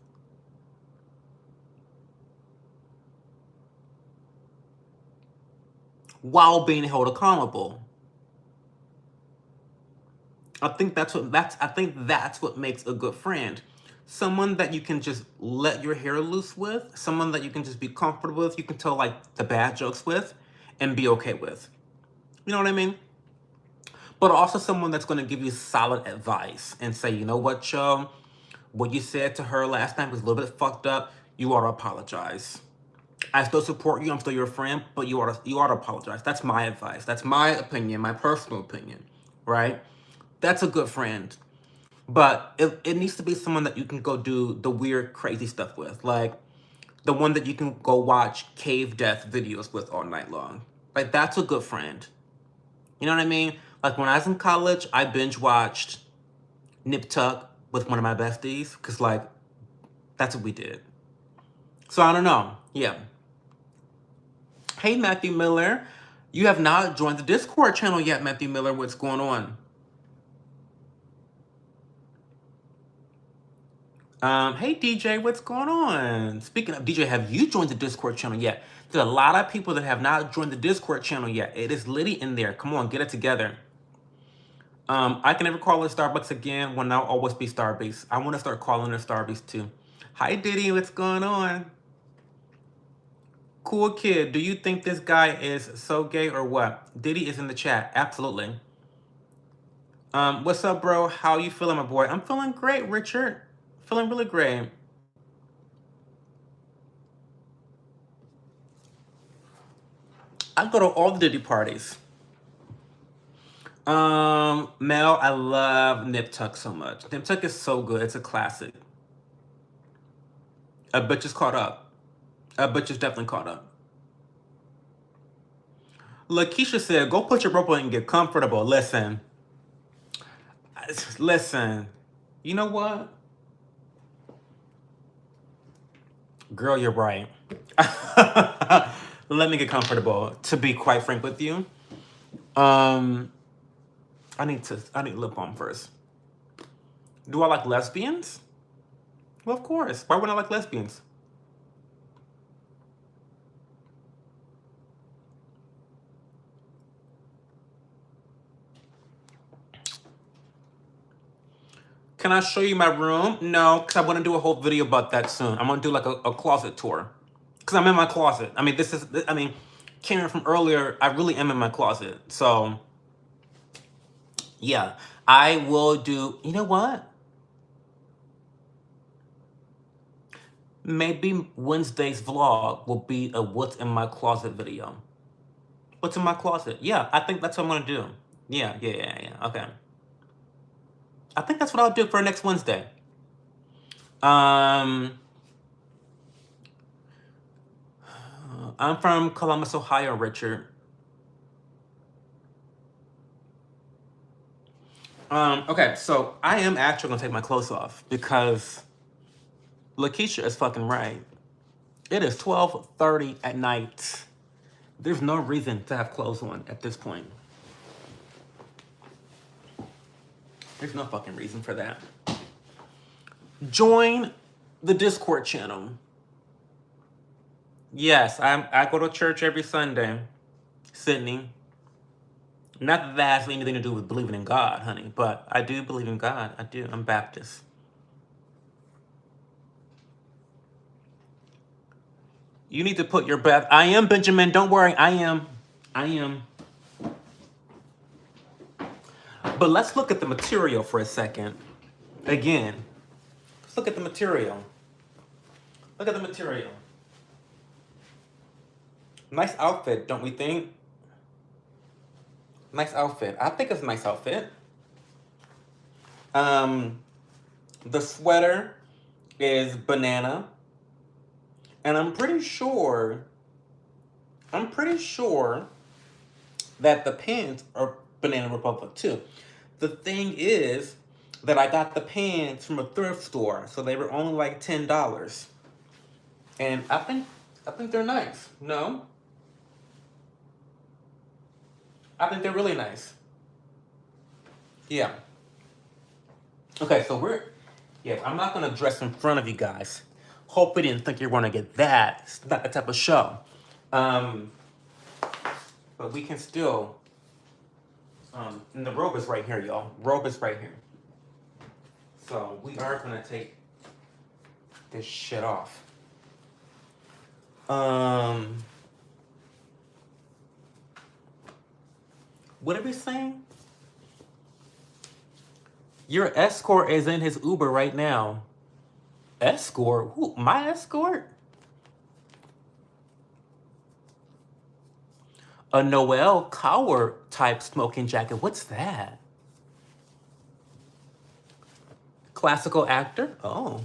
While being held accountable. I think that's what makes a good friend. Someone that you can just let your hair loose with, someone that you can just be comfortable with, you can tell like the bad jokes with and be okay with. You know what I mean? But also someone that's going to give you solid advice and say, you know what, Cho, what you said to her last time was a little bit fucked up. You ought to apologize. I still support you. I'm still your friend, but you ought to apologize. That's my advice. That's my opinion, my personal opinion, right? That's a good friend. But it needs to be someone that you can go do the weird, crazy stuff with. Like the one that you can go watch cave death videos with all night long. Like that's a good friend. You know what I mean? Like when I was in college, I binge watched Nip Tuck with one of my besties. Because like, that's what we did. So I don't know. Yeah. Hey, Matthew Miller. You have not joined the Discord channel yet, Matthew Miller. What's going on? Hey, DJ. What's going on? Speaking of DJ, have you joined the Discord channel yet? There's a lot of people that have not joined the Discord channel yet. It is litty in there. Come on, get it together. I can never call it Starbucks again when I'll always be Starbase. I want to start calling it Starbase too. Hi, Diddy. What's going on? Cool kid. Do you think this guy is so gay or what? Diddy is in the chat. Absolutely. What's up, bro? How you feeling, my boy? I'm feeling great, Richard. Feeling really great. I go to all the Diddy parties. Mel, I love Nip Tuck so much. Nip Tuck is so good. It's a classic. A bitch is caught up. A bitch is definitely caught up. Lakeisha said, go put your rope on and get comfortable. Listen. Listen. You know what? Girl, you're right. Let me get comfortable, to be quite frank with you. I need lip balm first. Do I like lesbians? Well, of course. Why wouldn't I like lesbians? Can I show you my room? No, because I want to do a whole video about that soon. I'm going to do like a closet tour. Because I'm in my closet. I mean, Karen from earlier, I really am in my closet. So, yeah. I will do, you know what? Maybe Wednesday's vlog will be a what's in my closet video. What's in my closet? Yeah, I think that's what I'm going to do. Yeah. Okay. I think that's what I'll do for next Wednesday. I'm from Columbus, Ohio, Richard. Okay, so I am actually gonna take my clothes off because Lakeisha is fucking right. It is 12:30 at night. There's no reason to have clothes on at this point. There's no fucking reason for that. Join the Discord channel. Yes, I go to church every Sunday, Sydney. Not that that has anything to do with believing in God, honey, but I do believe in God. I do. I'm Baptist. You need to put your breath. I am, Benjamin. Don't worry. I am. But let's look at the material for a second. Again, let's look at the material. Look at the material. Nice outfit, don't we think? Nice outfit. I think it's a nice outfit. The sweater is banana. And I'm pretty sure that the pants are Banana Republic too. The thing is that I got the pants from a thrift store, so they were only like $10. And I think they're nice. No? I think they're really nice. Yeah. Okay, so I'm not gonna dress in front of you guys. Hope you didn't think you were gonna get that. It's not that type of show. But we can still, and the robe is right here, y'all. Robe is right here. So we are gonna take this shit off. What are we saying? Your escort is in his Uber right now. Escort? Who? My escort? A Noel Coward type smoking jacket. What's that? Classical actor? Oh.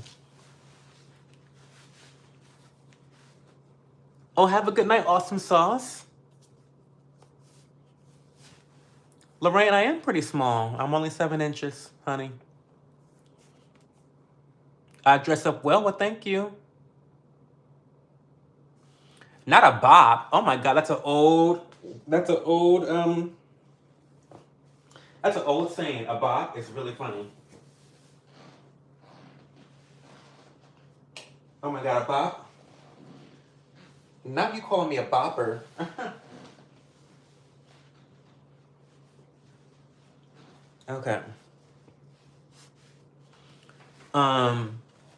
Oh, have a good night, awesome sauce. Lorraine, I am pretty small. I'm only 7 inches, honey. I dress up well, well, thank you. Not a bop. Oh my god, that's an old saying. A bop is really funny. Oh my god, a bop? Now you calling me a bopper. Okay.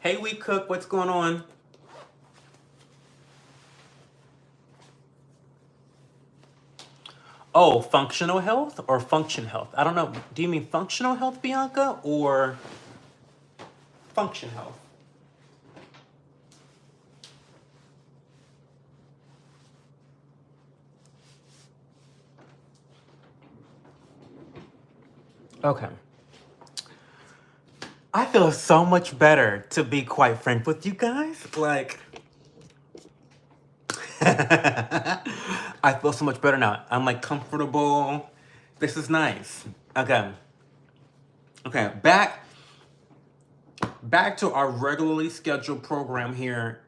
Hey, We Cook, what's going on? Oh, functional health or function health? I don't know. Do you mean functional health, Bianca, or function health? Okay. I feel so much better, to be quite frank with you guys. Like, I feel so much better now. I'm like comfortable. This is nice. Okay. Okay, back to our regularly scheduled program here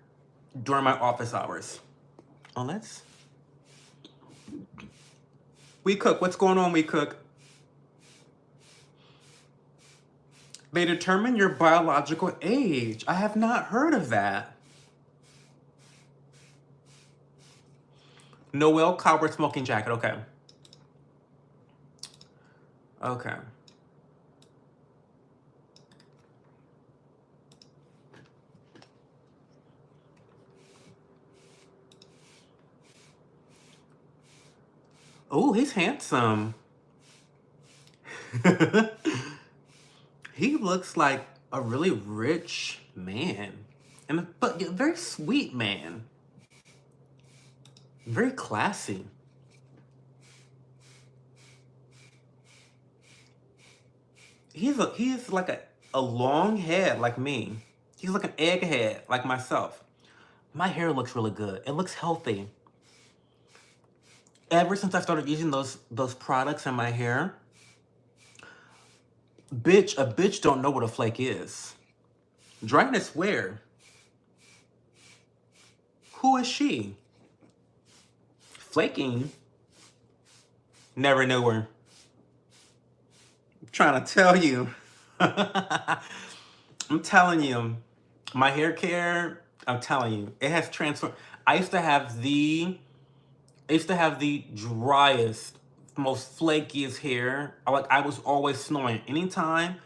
during my office hours. Oh, let's... We Cook, what's going on, We Cook? They determine your biological age. I have not heard of that. Noel Coward smoking jacket, okay. Okay. Oh, he's handsome. He looks like a really rich man, but a very sweet man. Very classy. He's like a long head like me. He's like an egghead like myself. My hair looks really good. It looks healthy. Ever since I started using those products in my hair, a bitch don't know what a flake is. Dryness where? Who is she? Flaking? Never knew her. I'm trying to tell you. I'm telling you. My hair care, I'm telling you, it has transformed. I used to have the driest, most flakiest hair. I was always snowing. Anytime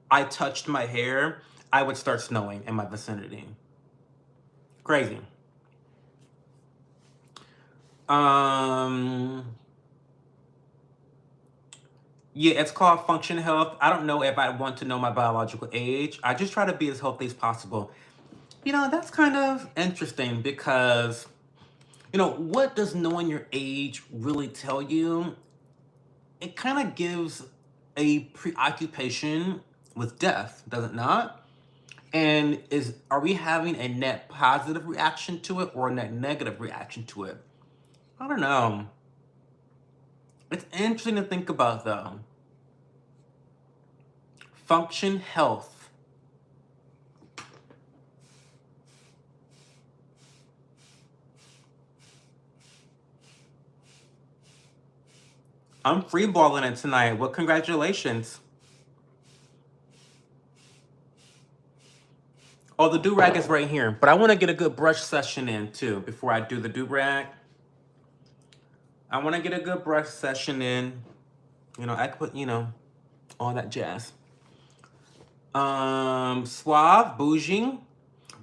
I touched my hair, I would start snowing in my vicinity. Crazy. Yeah, it's called function health. I don't know if I want to know my biological age. I just try to be as healthy as possible. You know, that's kind of interesting because, you know, what does knowing your age really tell you? It kind of gives a preoccupation with death, does it not? And are we having a net positive reaction to it or a net negative reaction to it? I don't know. It's interesting to think about, though. Function health. I'm freeballing it tonight. Well, congratulations. Oh, the do-rag is right here. But I want to get a good brush session in, too, before I do the do-rag. I want to get a good brush session in. You know, I could put, you know, all that jazz. Suave, bougie.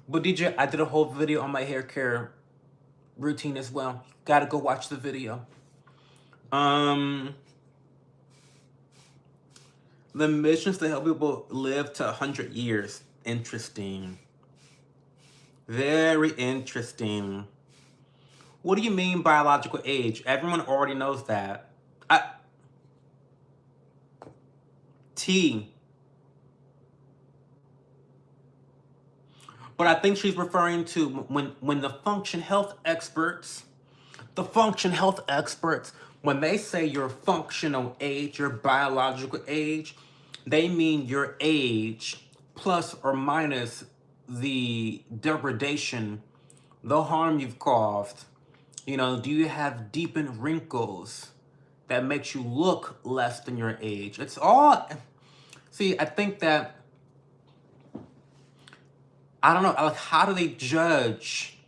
But DJ, I did a whole video on my hair care routine as well. Gotta go watch the video. The mission is to help people live to 100 years. Interesting. Very interesting. What do you mean biological age? Everyone already knows that. T. But I think she's referring to when the function health experts, when they say your functional age, your biological age, they mean your age plus or minus the degradation, the harm you've caused. You know, do you have deepened wrinkles that makes you look less than your age? It's all, see, I think that, I don't know, like, how do they judge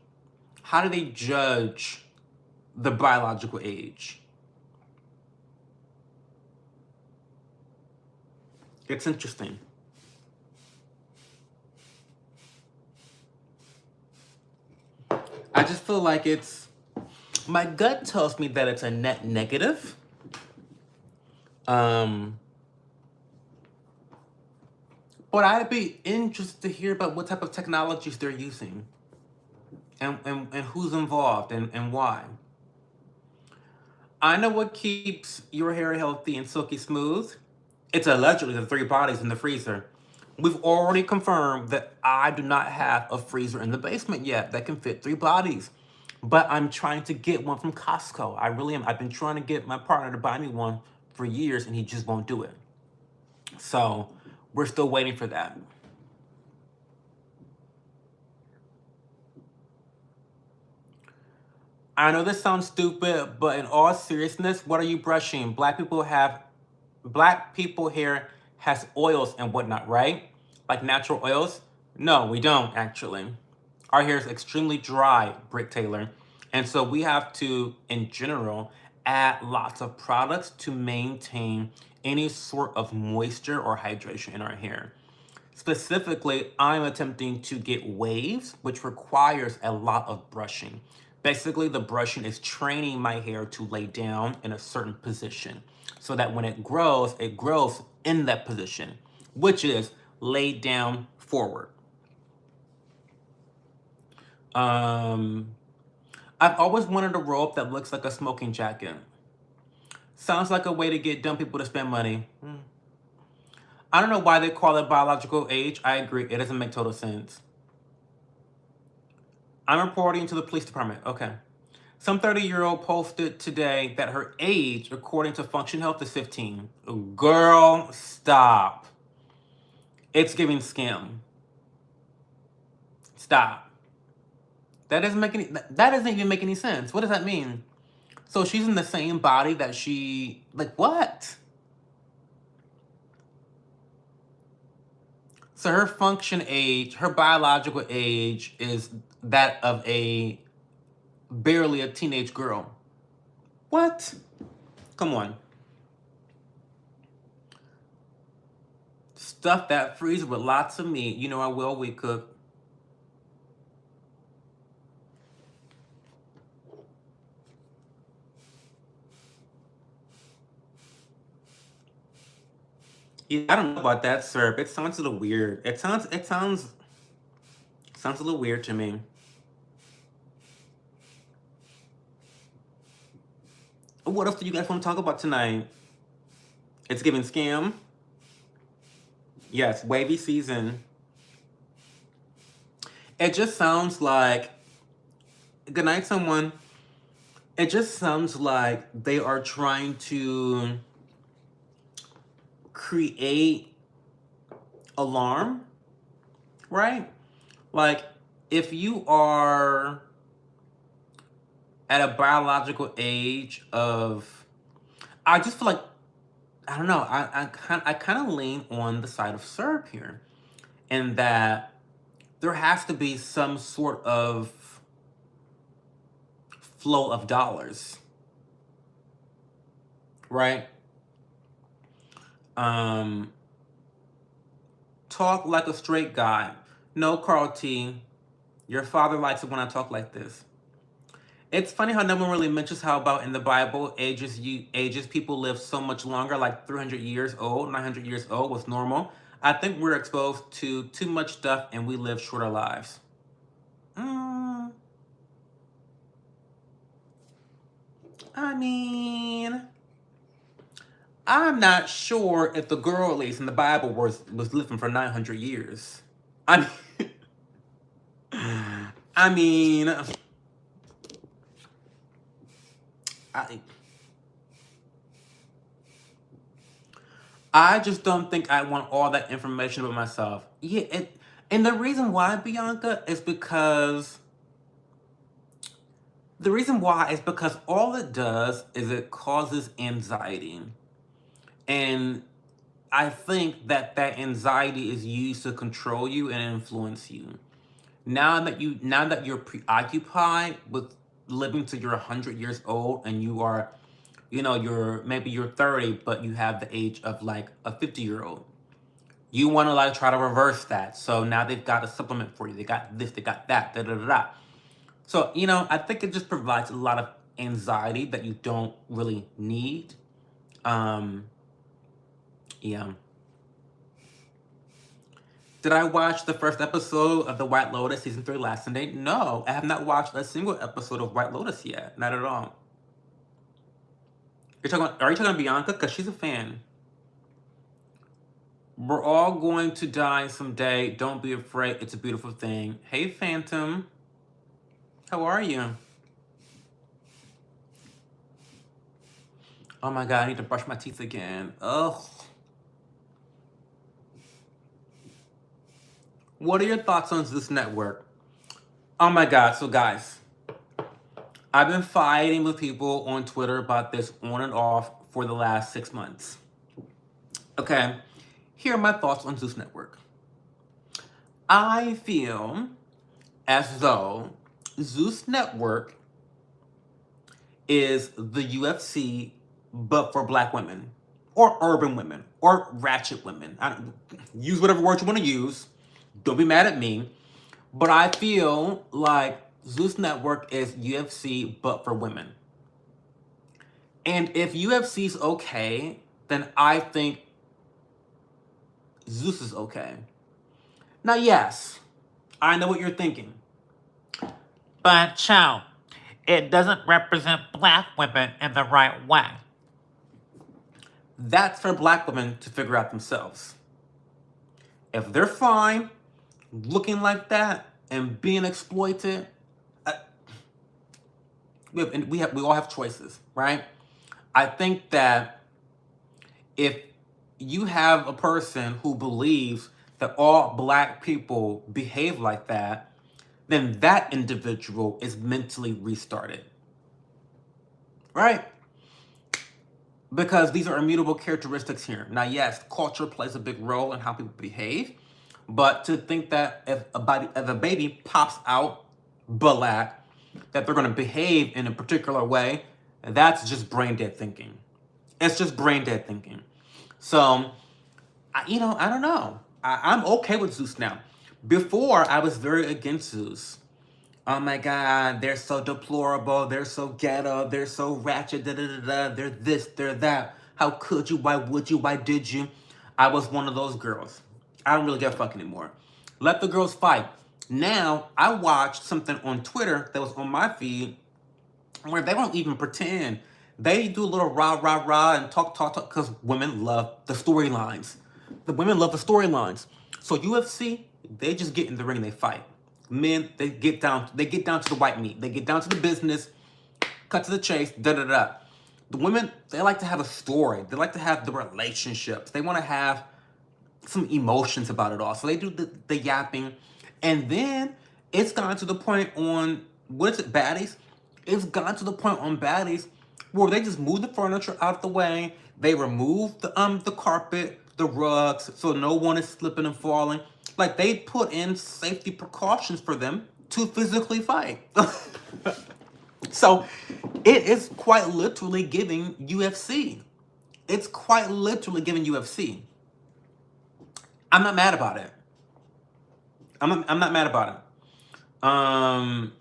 the biological age? It's interesting. I just feel like my gut tells me that it's a net negative. But I'd be interested to hear about what type of technologies they're using and who's involved and why. I know what keeps your hair healthy and silky smooth. It's allegedly the 3 bodies in the freezer. We've already confirmed that I do not have a freezer in the basement yet that can fit 3 bodies. But I'm trying to get one from Costco. I really am. I've been trying to get my partner to buy me one for years and he just won't do it. So we're still waiting for that. I know this sounds stupid, but in all seriousness, what are you brushing? Black people hair has oils and whatnot, right? Like natural oils? No, we don't actually. Our hair is extremely dry, Brick Taylor. And so we have to, in general, add lots of products to maintain any sort of moisture or hydration in our hair. Specifically, I'm attempting to get waves, which requires a lot of brushing. Basically, the brushing is training my hair to lay down in a certain position so that when it grows in that position, which is laid down forward. I've always wanted a robe that looks like a smoking jacket. Sounds like a way to get dumb people to spend money. I don't know why they call it biological age. I agree. It doesn't make total sense. I'm reporting to the police department. Okay. Some 30-year-old posted today that her age, according to Function Health, is 15. Girl, stop. It's giving scam. Stop. That doesn't even make any sense. What does that mean? So she's in the same body that she, like, what? So her function age, her biological age is that of barely a teenage girl. What? Come on. Stuff that freezer with lots of meat. You know how well we cook. Yeah, I don't know about that syrup. It sounds a little weird. It sounds a little weird to me. What else do you guys want to talk about tonight? It's giving scam. Yes, wavy season. It just sounds like, good night, someone. It just sounds like they are trying to create alarm, right? Like, if you are at a biological age of, I just feel like, I don't know, I kind of lean on the side of syrup here, in that there has to be some sort of flow of dollars, right? Talk like a straight guy. No, Carl T. Your father likes it when I talk like this. It's funny how no one really mentions how about in the Bible, ages people live so much longer, like 300 years old, 900 years old was normal. I think we're exposed to too much stuff and we live shorter lives. Mm, I mean, I'm not sure if the girl, at least in the Bible, was living for 900 years. I mean, I mean, I, I just don't think I want all that information about myself. Yeah, and the reason why, Bianca, is because all it does is it causes anxiety. And I think that anxiety is used to control you and influence you. Now that you're preoccupied with living till you're 100 years old and you are, you're 30, but you have the age of like a 50-year-old. You want to like try to reverse that. So now they've got a supplement for you. They got this, they got that, da da da da. So, I think it just provides a lot of anxiety that you don't really need. Um, yeah. Did I watch the first episode of The White Lotus season 3 last Sunday? No, I have not watched a single episode of White Lotus yet. Not at all. Are you talking to Bianca? Because she's a fan. We're all going to die someday. Don't be afraid. It's a beautiful thing. Hey, Phantom. How are you? Oh my God, I need to brush my teeth again. Ugh. What are your thoughts on Zeus Network? Oh my God, so guys, I've been fighting with people on Twitter about this on and off for the last 6 months. Okay, here are my thoughts on Zeus Network. I feel as though Zeus Network is the UFC, but for Black women, or urban women, or ratchet women. Use whatever word you want to use. Don't be mad at me. But I feel like Zeus Network is UFC, but for women. And if UFC's okay, then I think Zeus is okay. Now, yes, I know what you're thinking. But Cho, it doesn't represent Black women in the right way. That's for Black women to figure out themselves. If they're fine looking like that and being exploited, we all have choices, right? I think that if you have a person who believes that all Black people behave like that, then that individual is mentally restarted, right? Because these are immutable characteristics here. Now, yes, culture plays a big role in how people behave, but to think that if a baby pops out Black, that they're going to behave in a particular way, that's just brain dead thinking. It's just brain dead thinking. So, I don't know. I'm okay with Zeus now. Before, I was very against Zeus. Oh my God, they're so deplorable, they're so ghetto, they're so ratchet, da da da da, they're this, they're that. How could you? Why would you? Why did you? I was one of those girls. I don't really give a fuck anymore. Let the girls fight. Now, I watched something on Twitter that was on my feed where they don't even pretend. They do a little rah, rah, rah and talk, because women love the storylines. The women love the storylines. So UFC, they just get in the ring and they fight. Men, they get down to the white meat. They get down to the business, cut to the chase, da da da. The women, they like to have a story. They like to have the relationships. They want to have some emotions about it all. So they do the yapping. And then it's gone to the point on, what is it, Baddies? It's gone to the point on Baddies where they just move the furniture out of the way. They remove the carpet, the rugs, so no one is slipping and falling. Like, they put in safety precautions for them to physically fight. So it is quite literally giving UFC. It's quite literally giving UFC. I'm not mad about it. I'm not mad about it. Um,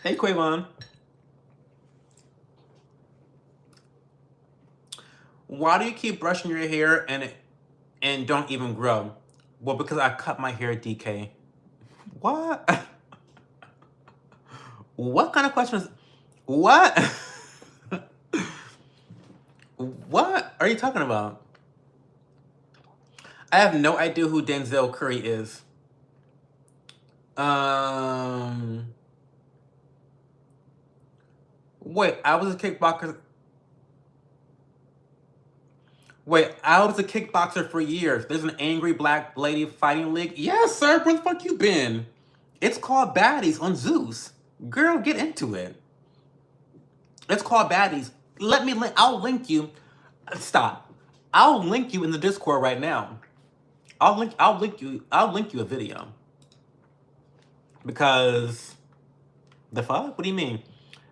hey, Quavon. Why do you keep brushing your hair and don't even grow? Well, because I cut my hair, DK. What? What kind of questions? What? What are you talking about? I have no idea who Denzel Curry is. Um, wait, I was a kickboxer. Wait, I was a kickboxer for years. There's an angry black lady fighting league. Yes, sir. Where the fuck you been? It's called Baddies on Zeus. Girl, get into it. It's called Baddies. I'll link you. Stop. I'll link you in the Discord right now. I'll link you a video. Because the fuck? What do you mean?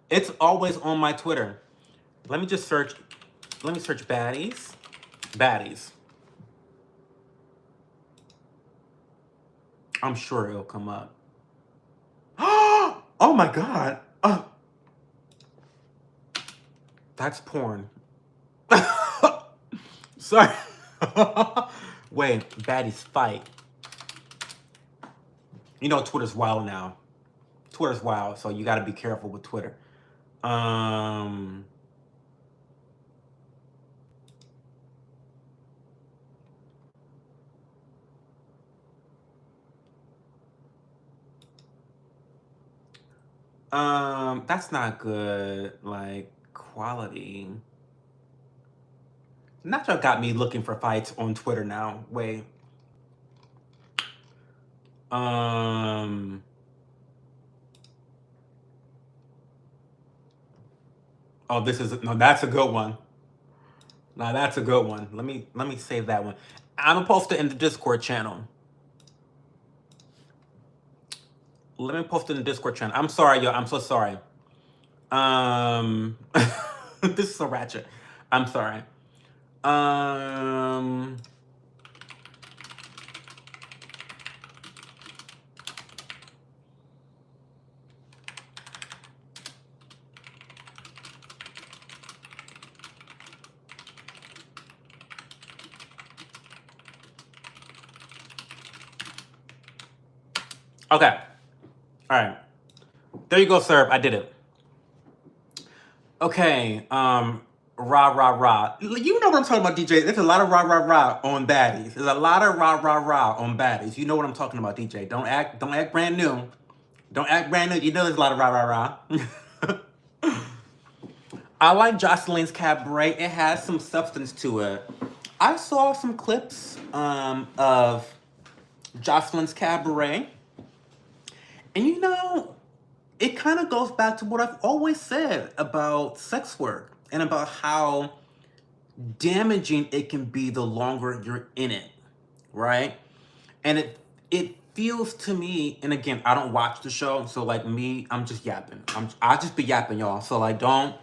It's always on my Twitter. Let me search baddies. Baddies. I'm sure it'll come up. Oh my god. That's porn. Sorry. Wait, baddies fight. You know Twitter's wild now. Twitter's wild, so you gotta be careful with Twitter. That's not good, like, quality. ThatCho got me looking for fights on Twitter now. Wait. Oh, that's a good one. Now that's a good one. Let me save that one. I'm gonna post it in the Discord channel. Let me post it in the Discord channel. I'm sorry, yo. I'm so sorry. This is so ratchet. I'm sorry. Okay. All right. There you go, sir. I did it. Okay. Rah rah rah. You know what I'm talking about, DJ. There's a lot of rah rah rah on baddies. There's a lot of rah rah rah on baddies. You know what I'm talking about, DJ. Don't act brand new. Don't act brand new. You know there's a lot of rah rah rah. I like Jocelyn's Cabaret. It has some substance to it. I saw some clips of Jocelyn's Cabaret. And you know, it kind of goes back to what I've always said about sex work and about how damaging it can be the longer you're in it, right? And it feels to me, and again, I don't watch the show, so like me, I'm just yapping. I just be yapping, y'all. So like, don't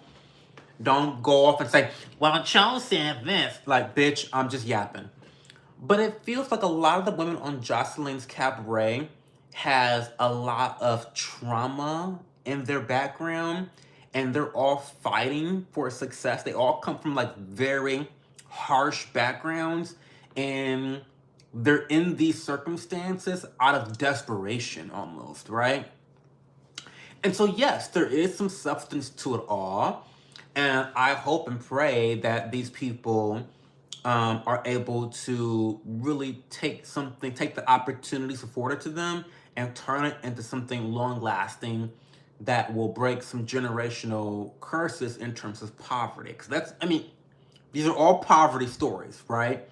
go off and say, well, Cho said this. Like, bitch, I'm just yapping. But it feels like a lot of the women on Jocelyn's Cabaret has a lot of trauma in their background, and they're all fighting for success. They all come from like very harsh backgrounds, and they're in these circumstances out of desperation almost, right? And so, yes, there is some substance to it all. And I hope and pray that these people are able to really take the opportunities afforded to them and turn it into something long lasting that will break some generational curses in terms of poverty. Because these are all poverty stories, right?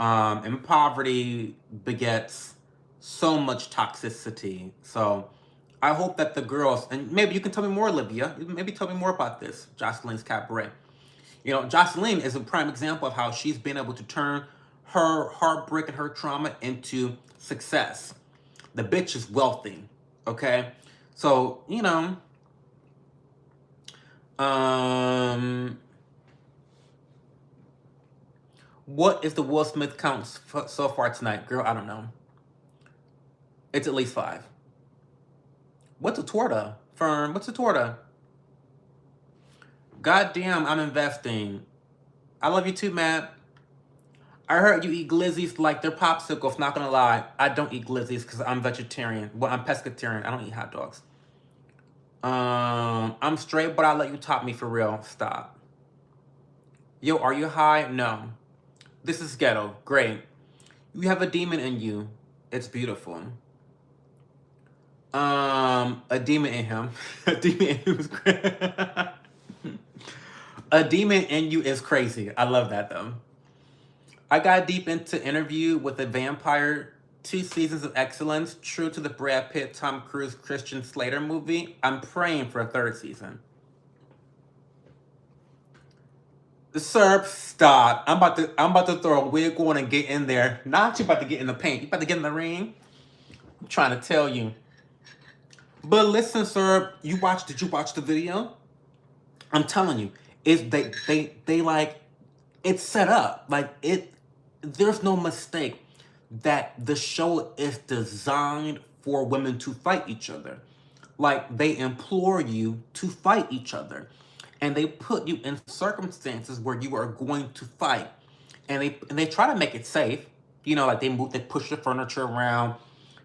And poverty begets so much toxicity. So I hope that the girls, and maybe you can tell me more, Olivia, maybe tell me more about this, Jocelyn's Cabaret. You know, Jocelyn is a prime example of how she's been able to turn her heartbreak and her trauma into success. The bitch is wealthy, okay? So, you know, What is the Will Smith count so far tonight? Girl, I don't know. It's at least 5. What's a torta? Fern, what's a torta? Goddamn, I'm investing. I love you too, Matt. I heard you eat glizzies like they're popsicles. Not gonna lie, I don't eat glizzies because I'm vegetarian. Well, I'm pescatarian. I don't eat hot dogs. I'm straight, but I'll let you top me for real. Stop. Yo, are you high? No. This is ghetto. Great. You have a demon in you. It's beautiful. A demon in him. A demon in you is crazy. A demon in you is crazy. I love that though. I got deep into Interview with a Vampire. 2 seasons of excellence, true to the Brad Pitt, Tom Cruise, Christian Slater movie. I'm praying for a 3rd season. The Serp, stop. I'm about to throw a wig on and get in there. Not you about to get in the paint. You about to get in the ring. I'm trying to tell you. But listen, Serp, did you watch the video? I'm telling you, they like, it's set up. Like there's no mistake that the show is designed for women to fight each other. Like, they implore you to fight each other. And they put you in circumstances where you are going to fight. And they try to make it safe. You know, like they push the furniture around.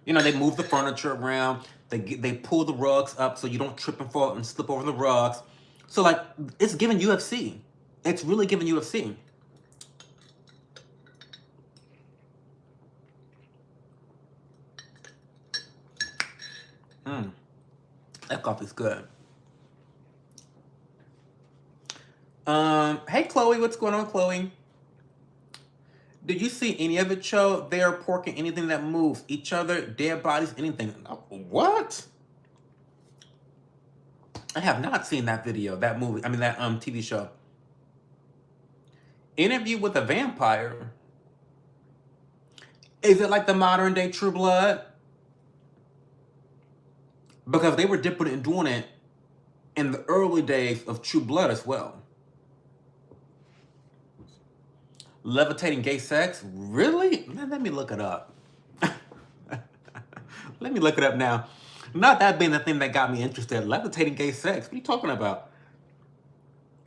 You know, they move the furniture around. They pull the rugs up so you don't trip and fall and slip over the rugs. So, like, it's giving UFC. It's really giving UFC. That coffee's good. Hey, Chloe, what's going on, Chloe? Did you see any of it, Cho? They are porking anything that moves. Each other, dead bodies, anything. What? I have not seen that video, that movie. I mean, that TV show. Interview with a Vampire. Is it like the modern day True Blood? Because they were dipping and doing it in the early days of True Blood as well. Levitating gay sex? Really? Man, let me look it up. Let me look it up now. Not that being the thing that got me interested. Levitating gay sex? What are you talking about?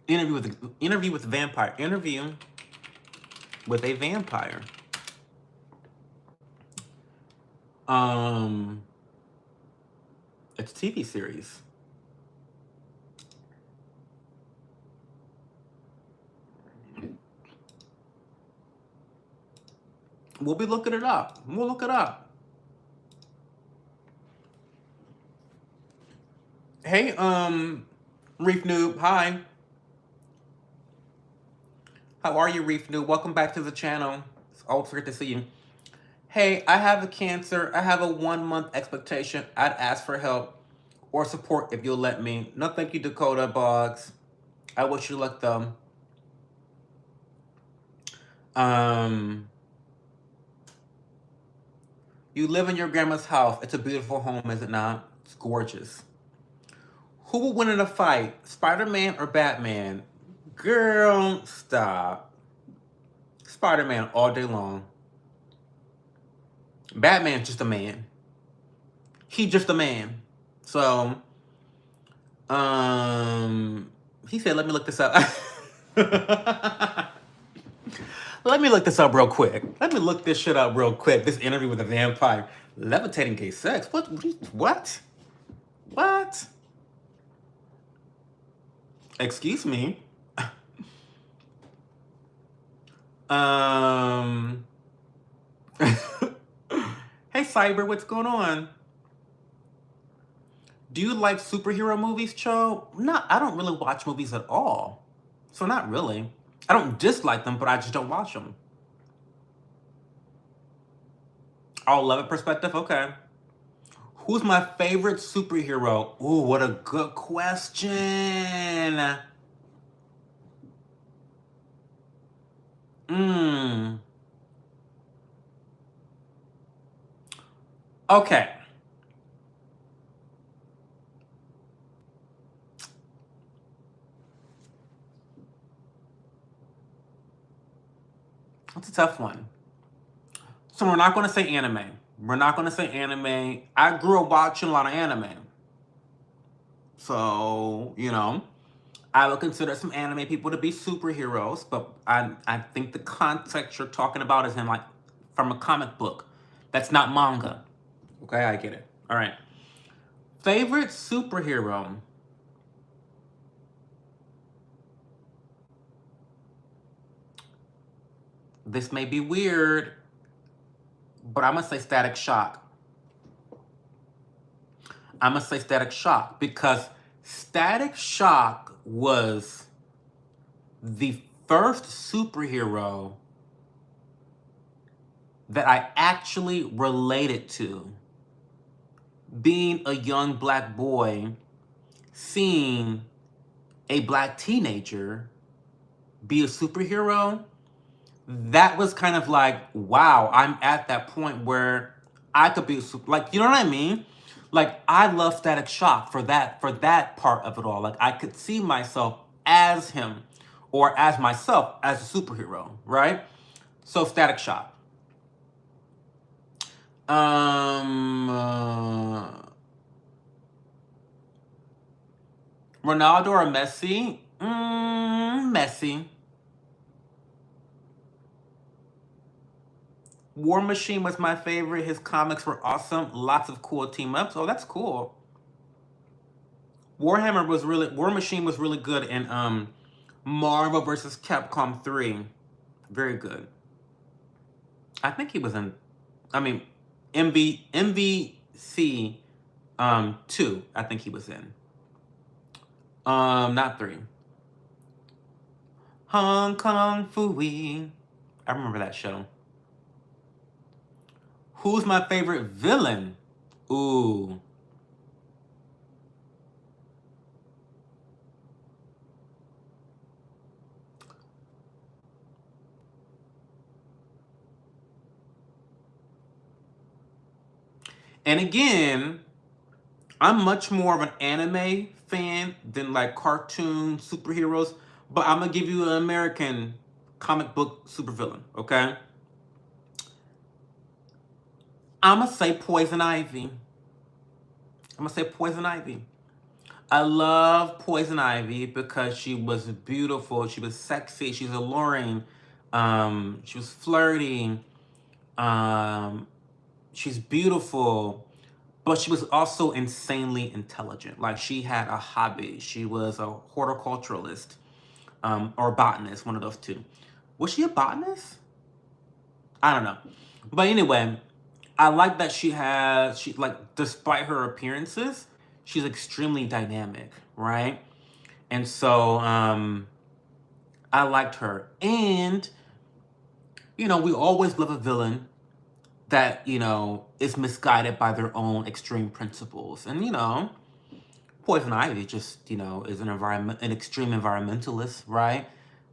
Interview with a vampire. Interview with a vampire. It's a TV series. We'll be looking it up. We'll look it up. Hey, Reef Noob, hi. How are you, Reef Noob? Welcome back to the channel. It's always great to see you. Hey, I have a cancer. I have a 1-month expectation. I'd ask for help or support if you'll let me. No, thank you, Dakota Boggs. I wish you luck, though. You live in your grandma's house. It's a beautiful home, is it not? It's gorgeous. Who will win in a fight, Spider-Man or Batman? Girl, stop. Spider-Man all day long. Batman's just a man. He's just a man. So, he said, let me look this up. Let me look this up real quick. Let me look this shit up real quick. This interview with a vampire. Levitating gay sex? What? What? Excuse me? Hey, Cyber, what's going on? Do you like superhero movies, Cho? No, I don't really watch movies at all. So not really. I don't dislike them, but I just don't watch them. Oh, love it perspective? Okay. Who's my favorite superhero? Ooh, what a good question. Okay. That's a tough one. So we're not going to say anime. We're not going to say anime. I grew up watching a lot of anime. So, I would consider some anime people to be superheroes, but I think the context you're talking about is in like from a comic book. That's not manga. Okay, I get it. All right. Favorite superhero? This may be weird, but I'm gonna say Static Shock. I'm gonna say Static Shock because Static Shock was the first superhero that I actually related to. Being a young black boy, seeing a black teenager be a superhero, that was kind of like, wow, I'm at that point where I could be a super, like, you know what I mean? Like, I love Static Shock for that part of it all. Like, I could see myself as him or as myself as a superhero, right? So Static Shock. Ronaldo or Messi? Messi. War Machine was my favorite. His comics were awesome. Lots of cool team ups. Oh, that's cool. War Machine was really good in Marvel vs. Capcom 3. Very good. I think he was in MVC 2, I think he was in. Not 3. Hong Kong Phooey. I remember that show. Who's my favorite villain? Ooh. And again, I'm much more of an anime fan than like cartoon superheroes, but I'm gonna give you an American comic book supervillain, okay? I'm gonna say Poison Ivy. I love Poison Ivy because she was beautiful, she was sexy, she's alluring, she was flirty, she's beautiful, but she was also insanely intelligent. Like, she had a hobby. She was a horticulturalist, or botanist, one of those two. Was she a botanist? I don't know. But anyway, I like that despite her appearances, she's extremely dynamic, right? And so, I liked her. And, we always love a villain that, is misguided by their own extreme principles. And, Poison Ivy just, is an extreme environmentalist, right?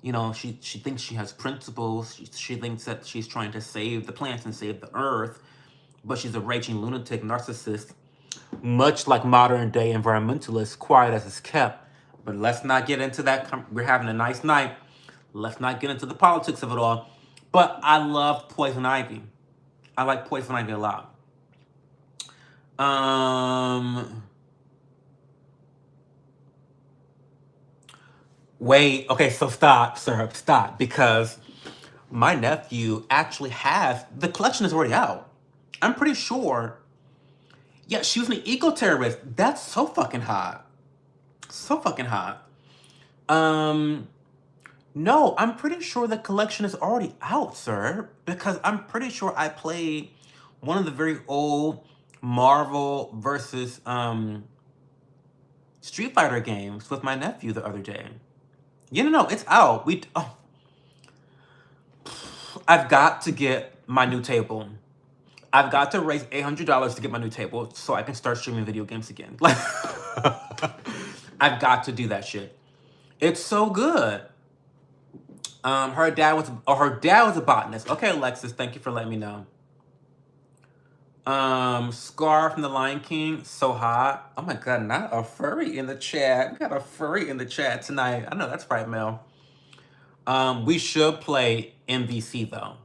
She thinks she has principles. She thinks that she's trying to save the plants and save the earth, but she's a raging lunatic narcissist, much like modern day environmentalists, quiet as it's kept. But let's not get into that. We're having a nice night. Let's not get into the politics of it all. But I love Poison Ivy. I like Poison Ivy a lot. Wait, okay, so stop, sir, stop, because my nephew actually has, the collection is already out. I'm pretty sure. Yeah, she was an eco-terrorist. That's so fucking hot. So fucking hot. No, I'm pretty sure the collection is already out, sir, because I'm pretty sure I played one of the very old Marvel versus Street Fighter games with my nephew the other day. Yeah, no, it's out. I've got to get my new table. I've got to raise $800 to get my new table so I can start streaming video games again. Like, I've got to do that shit. It's so good. Her dad was a botanist. Okay, Alexis, thank you for letting me know. Scar from the Lion King, so hot. Oh my god, not a furry in the chat. We got a furry in the chat tonight. I know that's right, Mel. We should play MVC though.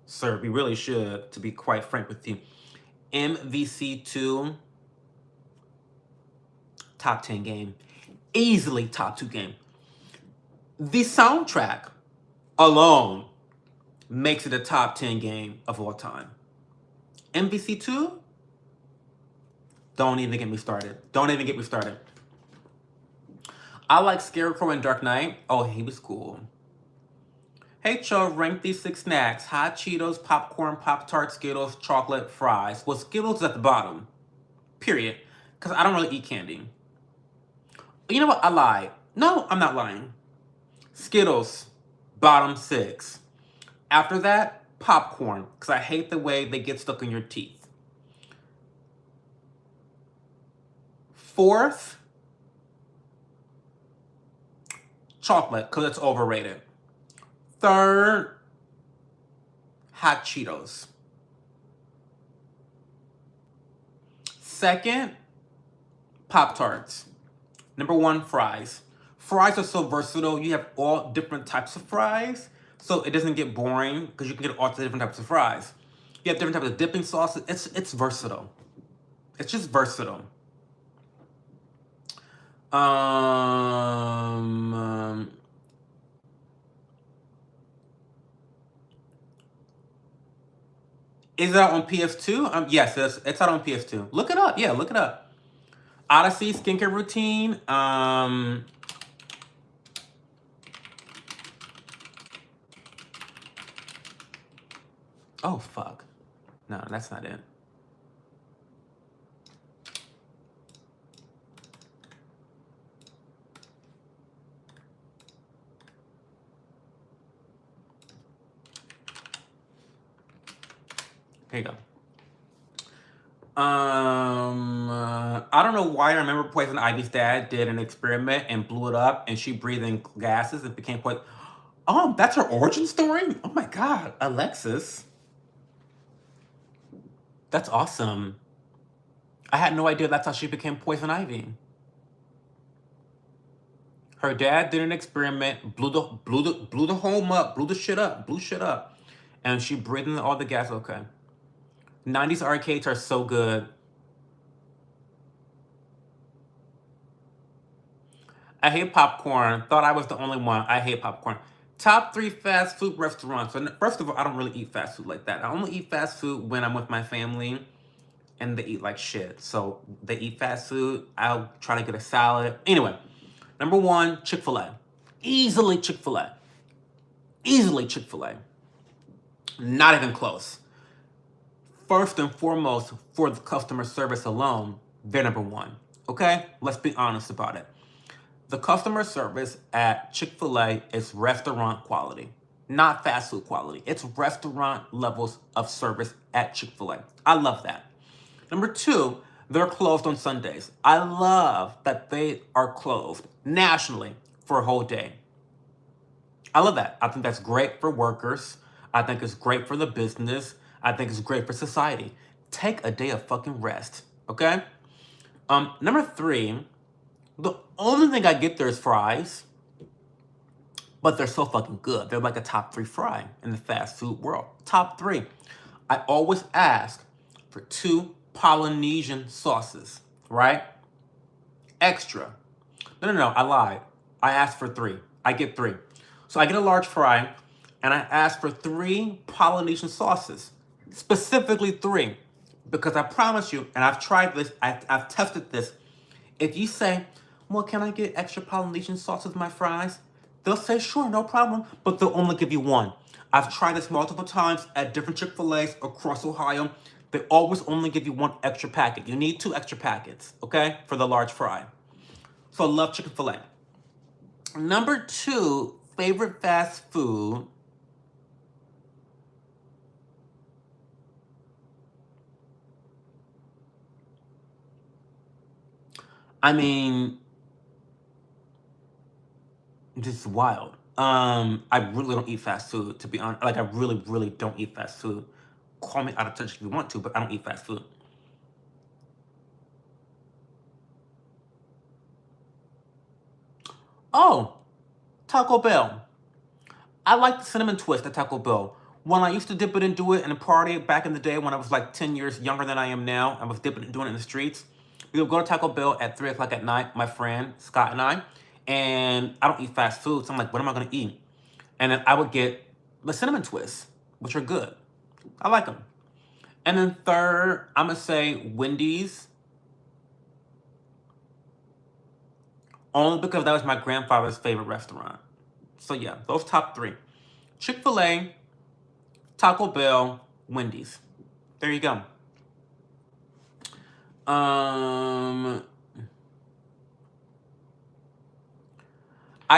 Sir, we really should, to be quite frank with you. MVC2, top 10 game. Easily top 2 game. The soundtrack alone makes it a top 10 game of all time. MVC2, don't even get me started. Don't even get me started. I like Scarecrow and Dark Knight. Oh, he was cool. Hey, Cho, rank these 6 snacks. Hot Cheetos, popcorn, Pop-Tarts, Skittles, chocolate, fries. Well, Skittles is at the bottom. Period. Because I don't really eat candy. You know what? I lied. No, I'm not lying. Skittles, bottom 6. After that, popcorn. Because I hate the way they get stuck in your teeth. 4th, chocolate. Because it's overrated. 3rd, Hot Cheetos. 2nd, Pop-Tarts. Number 1, fries. Fries are so versatile. You have all different types of fries, so it doesn't get boring because you can get all the different types of fries. You have different types of dipping sauces. It's versatile. It's just versatile. Is it out on PS2? Yes, it's out on PS2. Look it up. Yeah, look it up. Odyssey skincare routine. Oh, fuck. No, that's not it. Here you go. I don't know why I remember Poison Ivy's dad did an experiment and blew it up, and she breathed in gases and became poison. Oh, that's her origin story? Oh my god, Alexis. That's awesome. I had no idea that's how she became Poison Ivy. Her dad did an experiment, blew the home up, blew shit up, and she breathed in all the gas. Okay. 90s arcades are so good. I hate popcorn. Thought I was the only one. I hate popcorn. Top 3 fast food restaurants. And first of all, I don't really eat fast food like that. I only eat fast food when I'm with my family and they eat like shit. So they eat fast food. I'll try to get a salad. Anyway, number 1, Chick-fil-A. Easily Chick-fil-A. Easily Chick-fil-A. Not even close. First and foremost, for the customer service alone, they're number 1. Okay? Let's be honest about it. The customer service at Chick-fil-A is restaurant quality, not fast food quality. It's restaurant levels of service at Chick-fil-A. I love that. Number 2, they're closed on Sundays. I love that they are closed nationally for a whole day. I love that. I think that's great for workers. I think it's great for the business. I think it's great for society. Take a day of fucking rest, okay? Number 3, the only thing I get there is fries, but they're so fucking good. They're like a top 3 fry in the fast food world. Top 3. I always ask for 2 Polynesian sauces, right? Extra. No, I lied. I asked for 3. I get 3. So I get a large fry, and I ask for 3 Polynesian sauces. Specifically 3. Because I promise you, and I've tried this, I've tested this. If you say, well, can I get extra Polynesian sauce with my fries? They'll say, sure, no problem, but they'll only give you 1. I've tried this multiple times at different Chick-fil-A's across Ohio. They always only give you 1 extra packet. You need 2 extra packets, okay, for the large fry. So I love Chick-fil-A. Number 2, favorite fast food. I mean, this is wild. I really don't eat fast food, to be honest. Like, I really, really don't eat fast food. Call me out of touch if you want to, but I don't eat fast food. Oh, Taco Bell. I like the cinnamon twist at Taco Bell. When I used to dip it and do it in a party back in the day when I was like 10 years younger than I am now, I was dipping and doing it in the streets. We would go to Taco Bell at 3 o'clock at night, my friend Scott and I, and I don't eat fast food, so I'm like, what am I gonna eat? And then I would get the cinnamon twists, which are good. I like them. And then third, I'm gonna say Wendy's, only because that was my grandfather's favorite restaurant. So yeah, those top three. Chick-fil-A, Taco Bell, Wendy's. There you go. I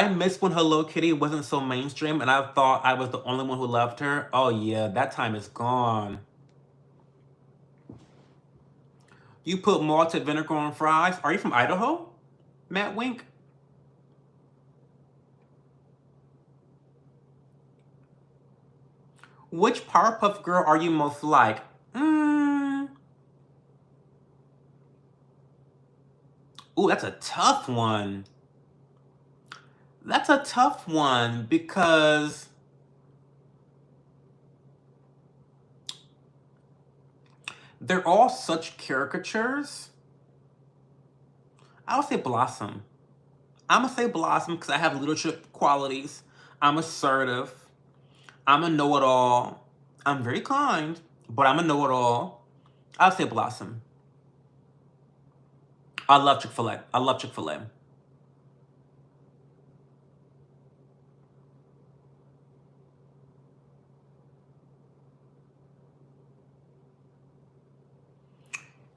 miss when Hello Kitty wasn't so mainstream and I thought I was the only one who loved her. Oh yeah, that time is gone. You put malted vinegar on fries? Are you from Idaho? Matt Wink? Which Powerpuff Girl are you most like? Ooh, that's a tough one. That's a tough one because they're all such caricatures. I would say Blossom. I'm gonna say Blossom because I have leadership qualities. I'm assertive. I'm a know-it-all. I'm very kind, but I'm a know-it-all. I'll say Blossom. I love Chick-fil-A. I love Chick-fil-A.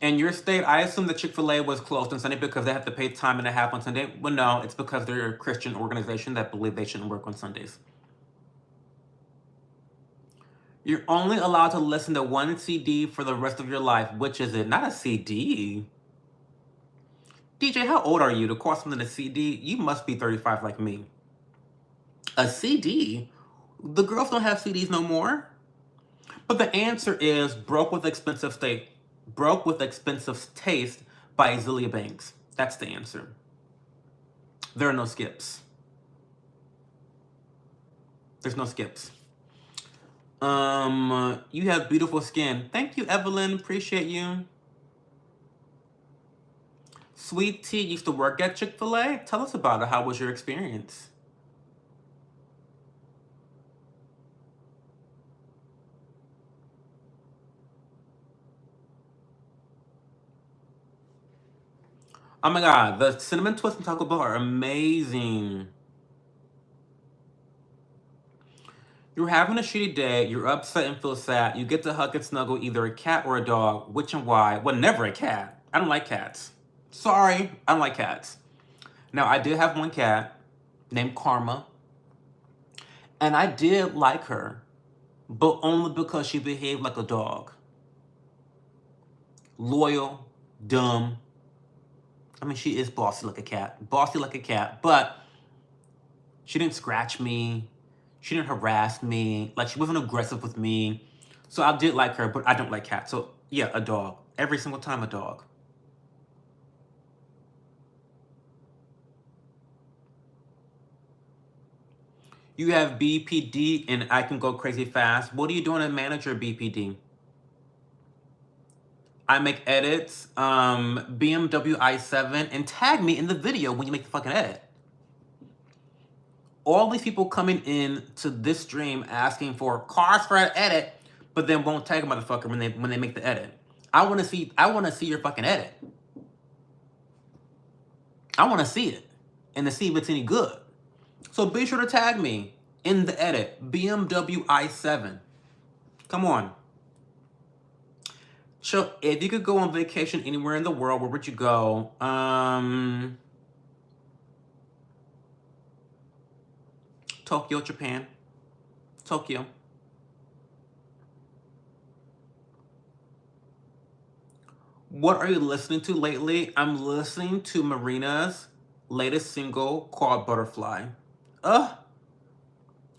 In your state, I assume that Chick-fil-A was closed on Sunday because they have to pay time and a half on Sunday. Well, no, it's because they're a Christian organization that believe they shouldn't work on Sundays. You're only allowed to listen to one CD for the rest of your life. Which is it? Not a CD. DJ, how old are you to call something a CD? You must be 35 like me. A CD? The girls don't have CDs no more. But the answer is Broke with Expensive Taste by Azealia Banks. That's the answer. There are no skips. There's no skips. You have beautiful skin. Thank you, Evelyn. Appreciate you. Sweet Tea used to work at Chick-fil-A. Tell us about it. How was your experience? Oh my god, the cinnamon twist and Taco Bell are amazing. You're having a shitty day, you're upset and feel sad, you get to hug and snuggle either a cat or a dog, which and why? Well, never a cat. I don't like cats. Sorry, I don't like cats. Now, I did have one cat named Karma, and I did like her, but only because she behaved like a dog. Loyal, dumb. I mean, she is bossy like a cat. Bossy like a cat, but she didn't scratch me. She didn't harass me. Like, she wasn't aggressive with me. So I did like her, but I don't like cats. So, yeah, a dog. Every single time, a dog. You have BPD and I can go crazy fast. What are you doing to manage your BPD? I make edits, BMW i7, and tag me in the video when you make the fucking edit. All these people coming in to this stream asking for cars for an edit, but then won't tag a motherfucker when they make the edit. I wanna see your fucking edit. I wanna see it and to see if it's any good. So be sure to tag me in the edit. BMW i7. Come on. So if you could go on vacation anywhere in the world, where would you go? Tokyo, Japan. Tokyo. What are you listening to lately? I'm listening to Marina's latest single called Butterfly. Ugh.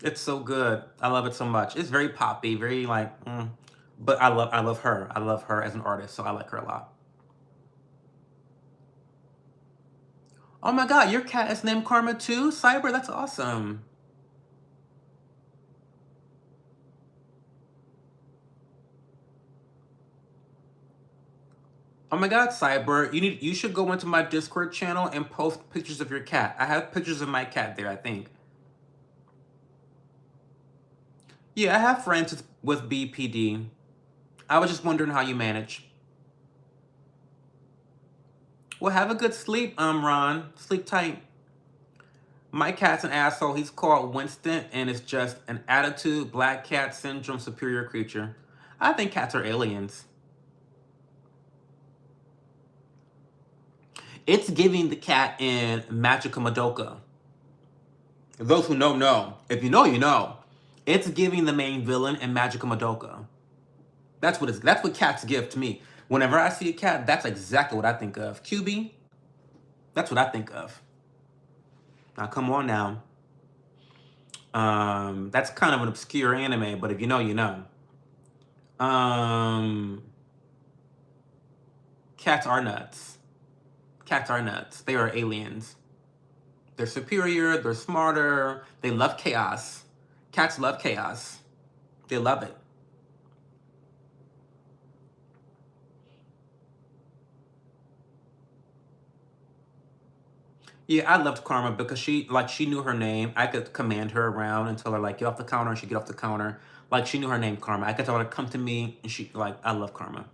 It's so good. I love it so much. It's very poppy, very like, but I love her. I love her as an artist, so I like her a lot. Oh my god, your cat is named Karma too? Cyber, that's awesome. Oh my God, Cyber, you should go into my Discord channel and post pictures of your cat. I have pictures of my cat there, I think. Yeah, I have friends with BPD. I was just wondering how you manage. Well, have a good sleep, Ron. Sleep tight. My cat's an asshole. He's called Winston, and it's just an attitude, black cat syndrome, superior creature. I think cats are aliens. It's giving the cat in Magica Madoka. Those who know, know. If you know, you know. It's giving the main villain in Magica Madoka. That's what cats give to me. Whenever I see a cat, that's exactly what I think of. QB, that's what I think of. Now come on now. That's kind of an obscure anime, but if you know, you know. Cats are nuts. Cats are nuts. They are aliens. They're superior, they're smarter, they love chaos. Cats love chaos. They love it. Yeah, I loved Karma because she knew her name. I could command her around and tell her like get off the counter, and she'd get off the counter. Like she knew her name, Karma. I could tell her to come to me, and she like I love Karma.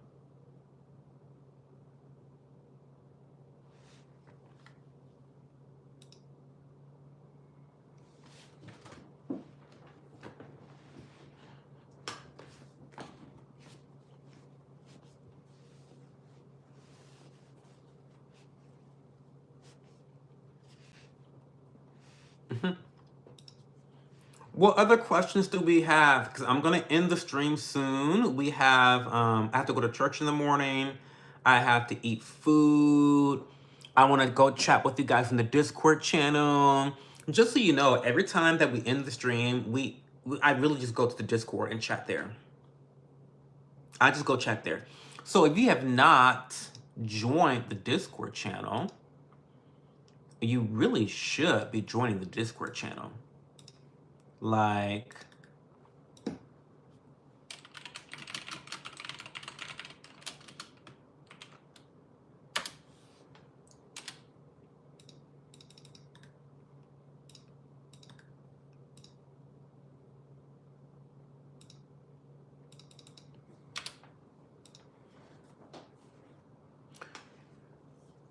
What other questions do we have? Because I'm gonna end the stream soon. We have I have to go to church in the morning. I have to eat food. I want to go chat with you guys in the Discord channel. Just so you know, every time that we end the stream, I really just go to the Discord and chat there. I just go chat there. So if you have not joined the Discord channel, you really should be joining the Discord channel. Like,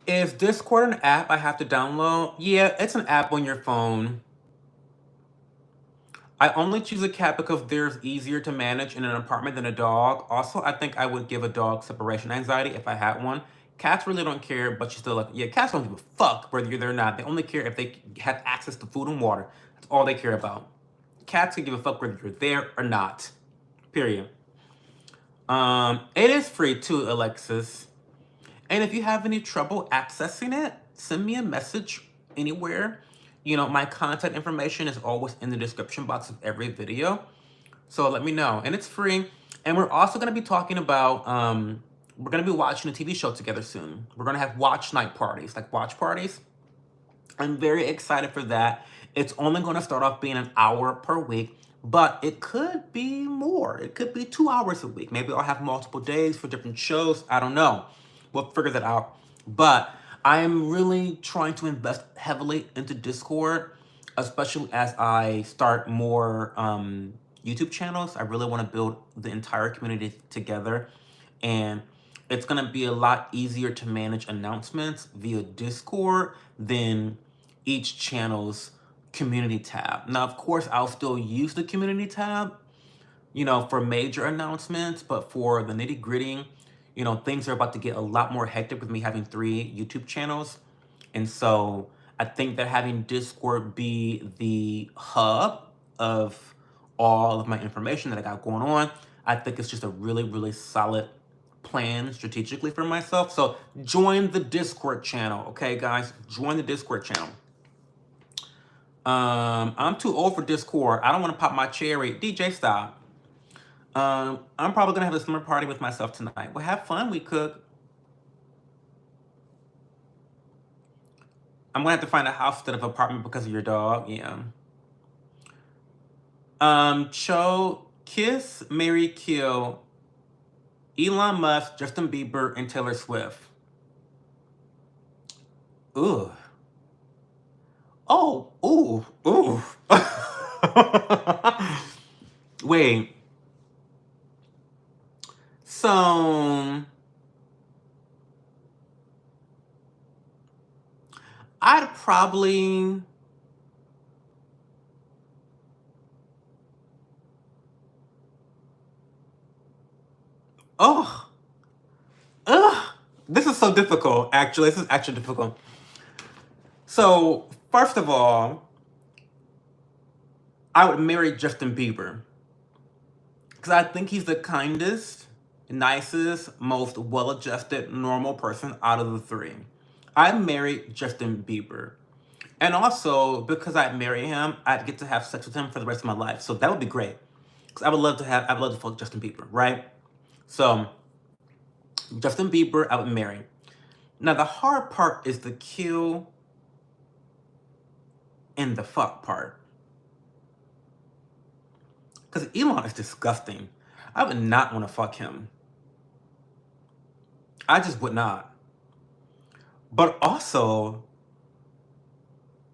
is Discord an app I have to download? Yeah, it's an app on your phone. I only choose a cat because they're easier to manage in an apartment than a dog. Also, I think I would give a dog separation anxiety if I had one. Cats really don't care, but you still like, yeah, cats don't give a fuck whether you're there or not. They only care if they have access to food and water. That's all they care about. Cats can give a fuck whether you're there or not. Period. It is free too, Alexis. And if you have any trouble accessing it, send me a message anywhere. You know, my contact information is always in the description box of every video. So let me know. And it's free. And we're also going to be talking about, we're going to be watching a TV show together soon. We're going to have watch night parties, like watch parties. I'm very excited for that. It's only going to start off being an hour per week, but it could be more. It could be 2 hours a week. Maybe I'll have multiple days for different shows. I don't know. We'll figure that out. But I'm really trying to invest heavily into Discord, especially as I start more YouTube channels. I really want to build the entire community together. And it's going to be a lot easier to manage announcements via Discord than each channel's community tab. Now, of course, I'll still use the community tab, you know, for major announcements, but for the nitty gritty, you know, things are about to get a lot more hectic with me having 3 YouTube channels. And so I think that having Discord be the hub of all of my information that I got going on, I think it's just a really, really solid plan strategically for myself. So join the Discord channel, okay, guys? Join the Discord channel. I'm too old for Discord. I don't want to pop my cherry. DJ, stop. I'm probably gonna have a summer party with myself tonight. Well, have fun. We cook. I'm gonna have to find a house instead of an apartment because of your dog. Yeah. Cho, kiss, marry, kill. Elon Musk, Justin Bieber, and Taylor Swift. Ooh. Oh, ooh, ooh. Wait. So I'd probably oh ugh. This is so difficult, actually. This is actually difficult. So, first of all, I would marry Justin Bieber. Because I think he's the kindest, nicest, most well adjusted, normal person out of the three. I'd marry Justin Bieber. And also, because I'd marry him, I'd get to have sex with him for the rest of my life. So that would be great. Because I would love to fuck Justin Bieber, right? So, Justin Bieber, I would marry. Now, the hard part is the kill and the fuck part. Because Elon is disgusting. I would not want to fuck him. I just would not. But also,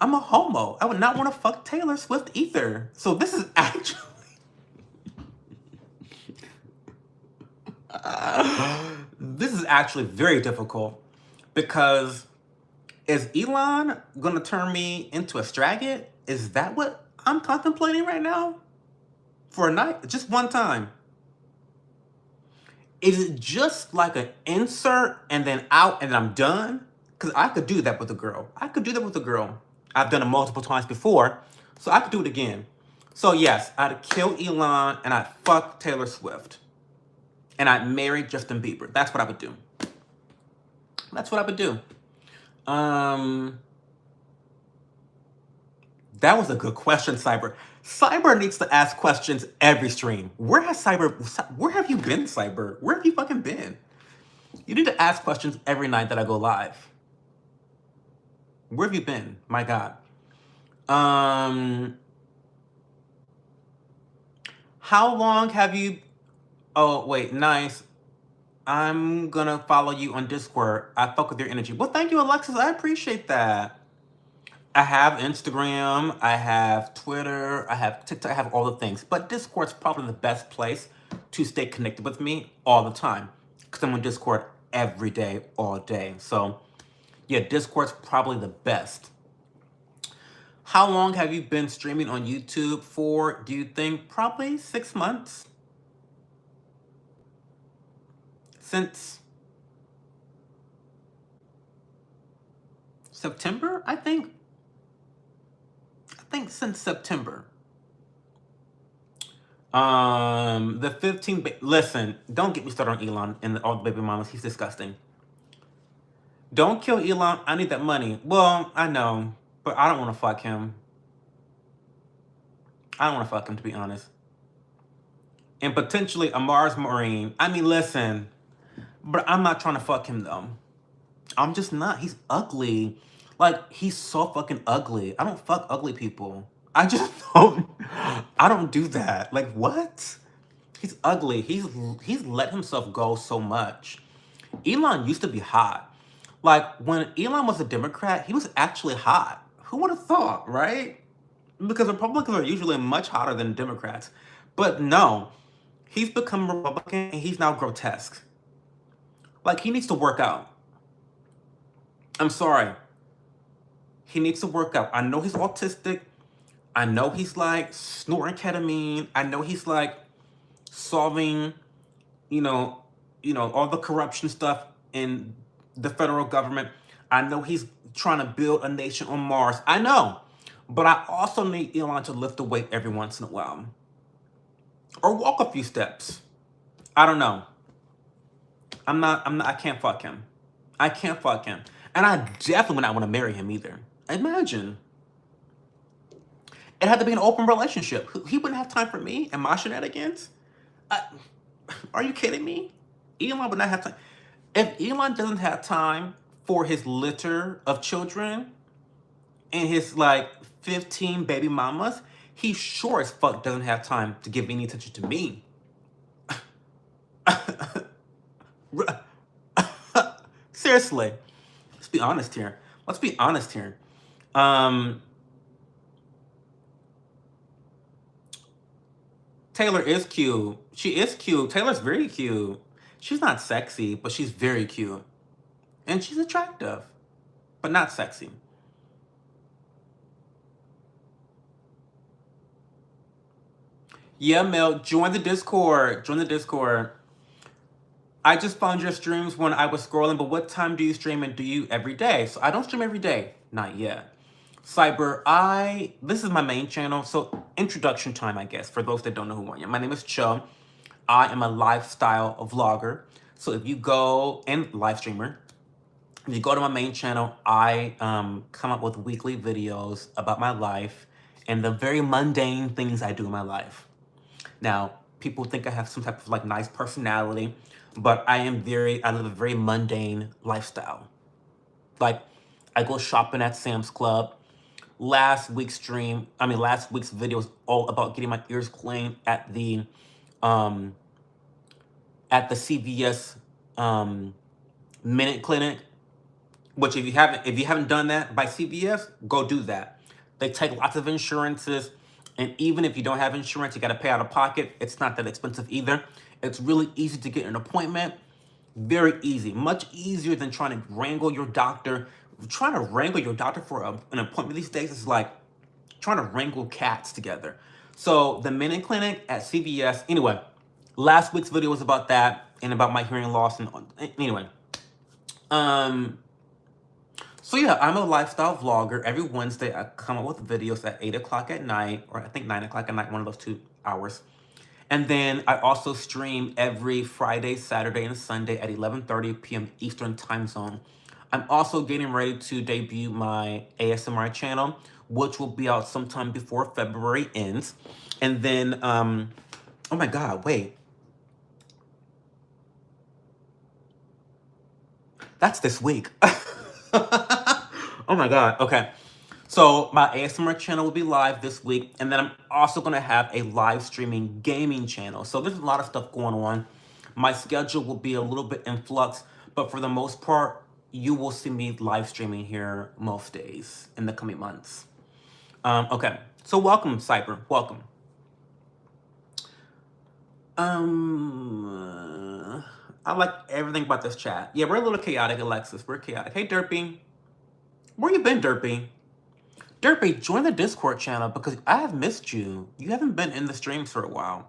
I'm a homo. I would not want to fuck Taylor Swift either. So this is actually... this is actually very difficult. Because is Elon going to turn me into a straggit? Is that what I'm contemplating right now? For a night? Just one time. Is it just like an insert and then out and then I'm done? Because I could do that with a girl. I could do that with a girl. I've done it multiple times before, so I could do it again. So yes, I'd kill Elon and I'd fuck Taylor Swift. And I'd marry Justin Bieber. That's what I would do. That's what I would do. That was a good question, Cyber. Cyber needs to ask questions every stream. Where have you been, Cyber? Where have you fucking been? You need to ask questions every night that I go live. Where have you been? My God. How long have you... Oh, wait, nice. I'm gonna follow you on Discord. I fuck with your energy. Well, thank you, Alexis. I appreciate that. I have Instagram, I have Twitter, I have TikTok, I have all the things. But Discord's probably the best place to stay connected with me all the time. Because I'm on Discord every day, all day. So, yeah, Discord's probably the best. How long have you been streaming on YouTube for, do you think? Probably 6 months. Since September, I think. Since September. The 15... Listen, don't get me started on Elon and all the baby mamas. He's disgusting. Don't kill Elon. I need that money. Well, I know, but I don't want to fuck him. I don't want to fuck him, to be honest. And potentially a Mars Marine. I mean, listen, but I'm not trying to fuck him, though. I'm just not. He's ugly. Like, he's so fucking ugly. I don't fuck ugly people. I just don't. I don't do that. Like, what? He's ugly. He's let himself go so much. Elon used to be hot. Like, when Elon was a Democrat, he was actually hot. Who would have thought, right? Because Republicans are usually much hotter than Democrats. But no, he's become Republican and he's now grotesque. Like, he needs to work out. I'm sorry. He needs to work out. I know he's autistic. I know he's like snorting ketamine. I know he's like solving, all the corruption stuff in the federal government. I know he's trying to build a nation on Mars. I know. But I also need Elon to lift the weight every once in a while. Or walk a few steps. I don't know. I can't fuck him. I can't fuck him. And I definitely would not want to marry him either. Imagine. It had to be an open relationship. He wouldn't have time for me and my shenanigans. Are you kidding me? Elon would not have time. If Elon doesn't have time for his litter of children and his 15 baby mamas, he sure as fuck doesn't have time to give any attention to me. Seriously, let's be honest here. Let's be honest here. Taylor is cute. She is cute. Taylor's very cute. She's not sexy, but she's very cute. And she's attractive, but not sexy. Yeah, Mel, join the Discord. Join the Discord. I just found your streams when I was scrolling, but what time do you stream and do you every day? So I don't stream every day. Not yet. Cyber, this is my main channel, so introduction time, I guess, for those that don't know who I am. My name is Cho. I am a lifestyle vlogger. So if you go, and live streamer, if you go to my main channel, I come up with weekly videos about my life and the very mundane things I do in my life. Now, people think I have some type of like nice personality, but I live a very mundane lifestyle. Like, I go shopping at Sam's Club. Last week's video was all about getting my ears cleaned at the CVS Minute Clinic. Which if you haven't done that by CVS, go do that. They take lots of insurances, and even if you don't have insurance, you got to pay out of pocket. It's not that expensive either. It's really easy to get an appointment. Very easy, much easier than trying to wrangle your doctor. Trying to wrangle your doctor for an appointment these days is like trying to wrangle cats together. So the Minute Clinic at CVS. Anyway, last week's video was about that and about my hearing loss. And anyway, so yeah, I'm a lifestyle vlogger. Every Wednesday, I come up with videos at 8 o'clock at night, or I think 9 o'clock at night, one of those 2 hours. And then I also stream every Friday, Saturday, and Sunday at 11:30 p.m. Eastern Time Zone. I'm also getting ready to debut my ASMR channel, which will be out sometime before February ends. And then, oh my God, wait. That's this week. Oh my God, okay. So my ASMR channel will be live this week, and then I'm also gonna have a live streaming gaming channel. So there's a lot of stuff going on. My schedule will be a little bit in flux, but for the most part, you will see me live streaming here most days in the coming months. Okay, so welcome, Cyber, welcome. I like everything about this chat. Yeah, we're a little chaotic, Alexis. We're chaotic. Hey, Derpy. Where you been, Derpy? Derpy, join the Discord channel because I have missed you. You haven't been in the streams for a while.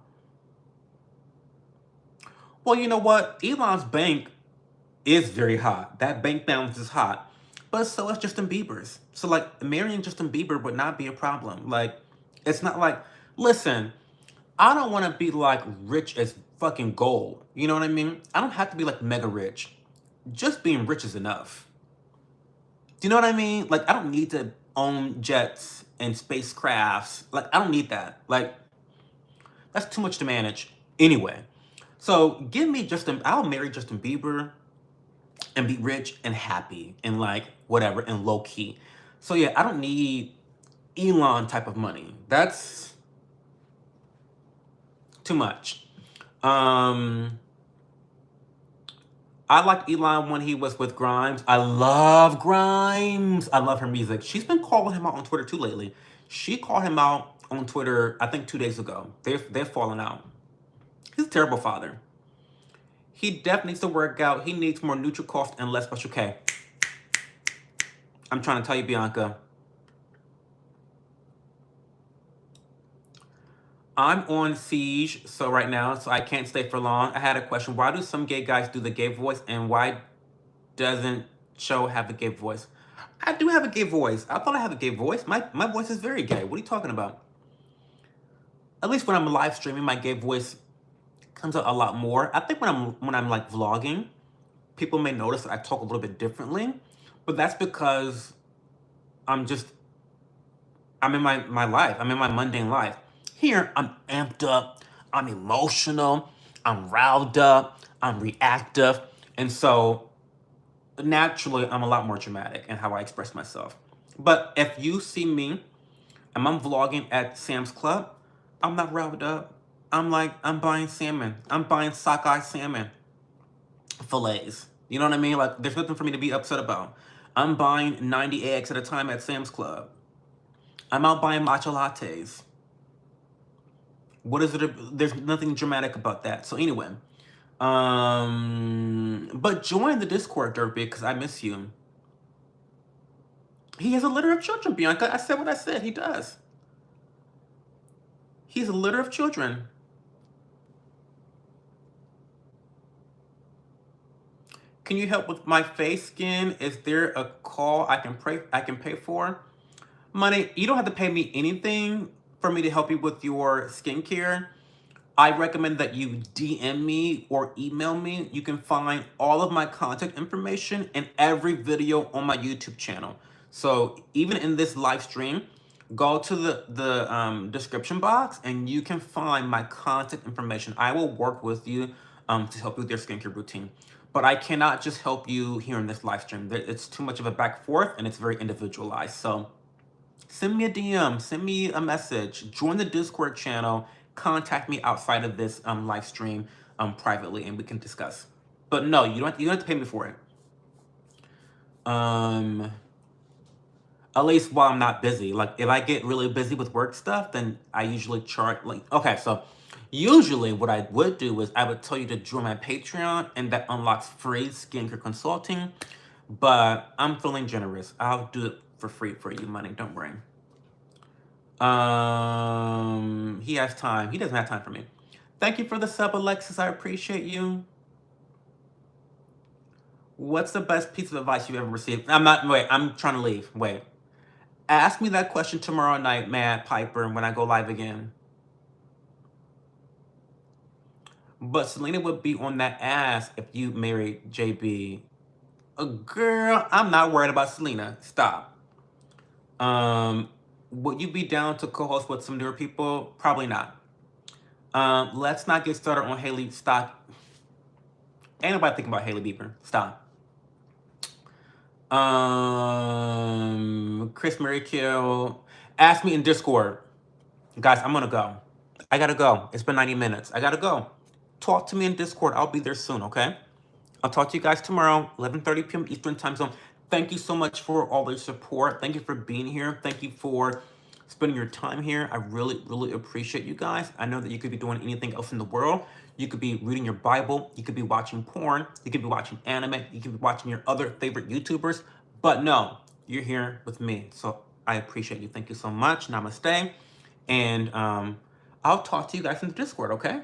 Well, you know what? Elon's bank is very hot. That bank balance is hot. But so is Justin Bieber's. So, like, marrying Justin Bieber would not be a problem. Like, it's not like, listen, I don't want to be, like, rich as fucking gold. You know what I mean? I don't have to be, like, mega rich. Just being rich is enough. Do you know what I mean? Like, I don't need to own jets and spacecrafts. Like, I don't need that. Like, that's too much to manage. Anyway, so give me I'll marry Justin Bieber and be rich and happy and like whatever and low key. So yeah, I don't need Elon type of money. That's too much. I liked Elon when he was with Grimes. I love Grimes. I love her music. She's been calling him out on Twitter too lately. She called him out on Twitter, I think 2 days ago. They're falling out. He's a terrible father. He definitely needs to work out. He needs more neutral cost and less special K. I'm trying to tell you, Bianca. I'm on siege, so right now, so I can't stay for long. I had a question. Why do some gay guys do the gay voice, and why doesn't Cho have a gay voice? I do have a gay voice. I thought I have a gay voice. My voice is very gay. What are you talking about? At least when I'm live streaming, my gay voice comes out a lot more. I think when I'm like vlogging, people may notice that I talk a little bit differently, but that's because I'm in my life. I'm in my mundane life. Here, I'm amped up, I'm emotional, I'm riled up, I'm reactive, and so naturally, I'm a lot more dramatic in how I express myself. But if you see me and I'm vlogging at Sam's Club, I'm not riled up. I'm buying salmon. I'm buying sockeye salmon fillets. You know what I mean? Like, there's nothing for me to be upset about. I'm buying 90 eggs at a time at Sam's Club. I'm out buying matcha lattes. What is it? There's nothing dramatic about that. So anyway, but join the Discord, Derpy, because I miss you. He has a litter of children, Bianca. I said what I said. He does. He's a litter of children. Can you help with my face skin? Is there a call I can pay for? Money, you don't have to pay me anything for me to help you with your skincare. I recommend that you DM me or email me. You can find all of my contact information in every video on my YouTube channel. So even in this live stream, go to the description box and you can find my contact information. I will work with you to help you with your skincare routine. But I cannot just help you here in this live stream. It's too much of a back and forth and it's very individualized. So send me a DM, send me a message, join the Discord channel, contact me outside of this live stream privately, and we can discuss. But no, you don't have to pay me for it. At least while I'm not busy. Like, if I get really busy with work stuff, then I usually charge, like, okay, so usually what I would do is I would tell you to join my Patreon, and that unlocks free skincare consulting. But I'm feeling generous. I'll do it for free for you, Money. Don't worry. He has time. He doesn't have time for me. Thank you for the sub, Alexis. I appreciate you. What's the best piece of advice you've ever received? I'm trying to leave. Wait. Ask me that question tomorrow night, Matt Piper, when I go live again. But Selena would be on that ass if you married JB. Girl, I'm not worried about Selena. Stop. Would you be down to co-host with some newer people? Probably not. Let's not get started on Haley. Stop. Ain't nobody thinking about Haley Bieber. Stop. Chris Marykill. Ask me in Discord. Guys, I'm gonna go. I gotta go. It's been 90 minutes. I gotta go. Talk to me in Discord. I'll be there soon, okay? I'll talk to you guys tomorrow, 11:30 p.m. Eastern Time Zone. Thank you so much for all your support. Thank you for being here. Thank you for spending your time here. I really, really appreciate you guys. I know that you could be doing anything else in the world. You could be reading your Bible. You could be watching porn. You could be watching anime. You could be watching your other favorite YouTubers. But no, you're here with me. So I appreciate you. Thank you so much. Namaste. And I'll talk to you guys in the Discord, okay?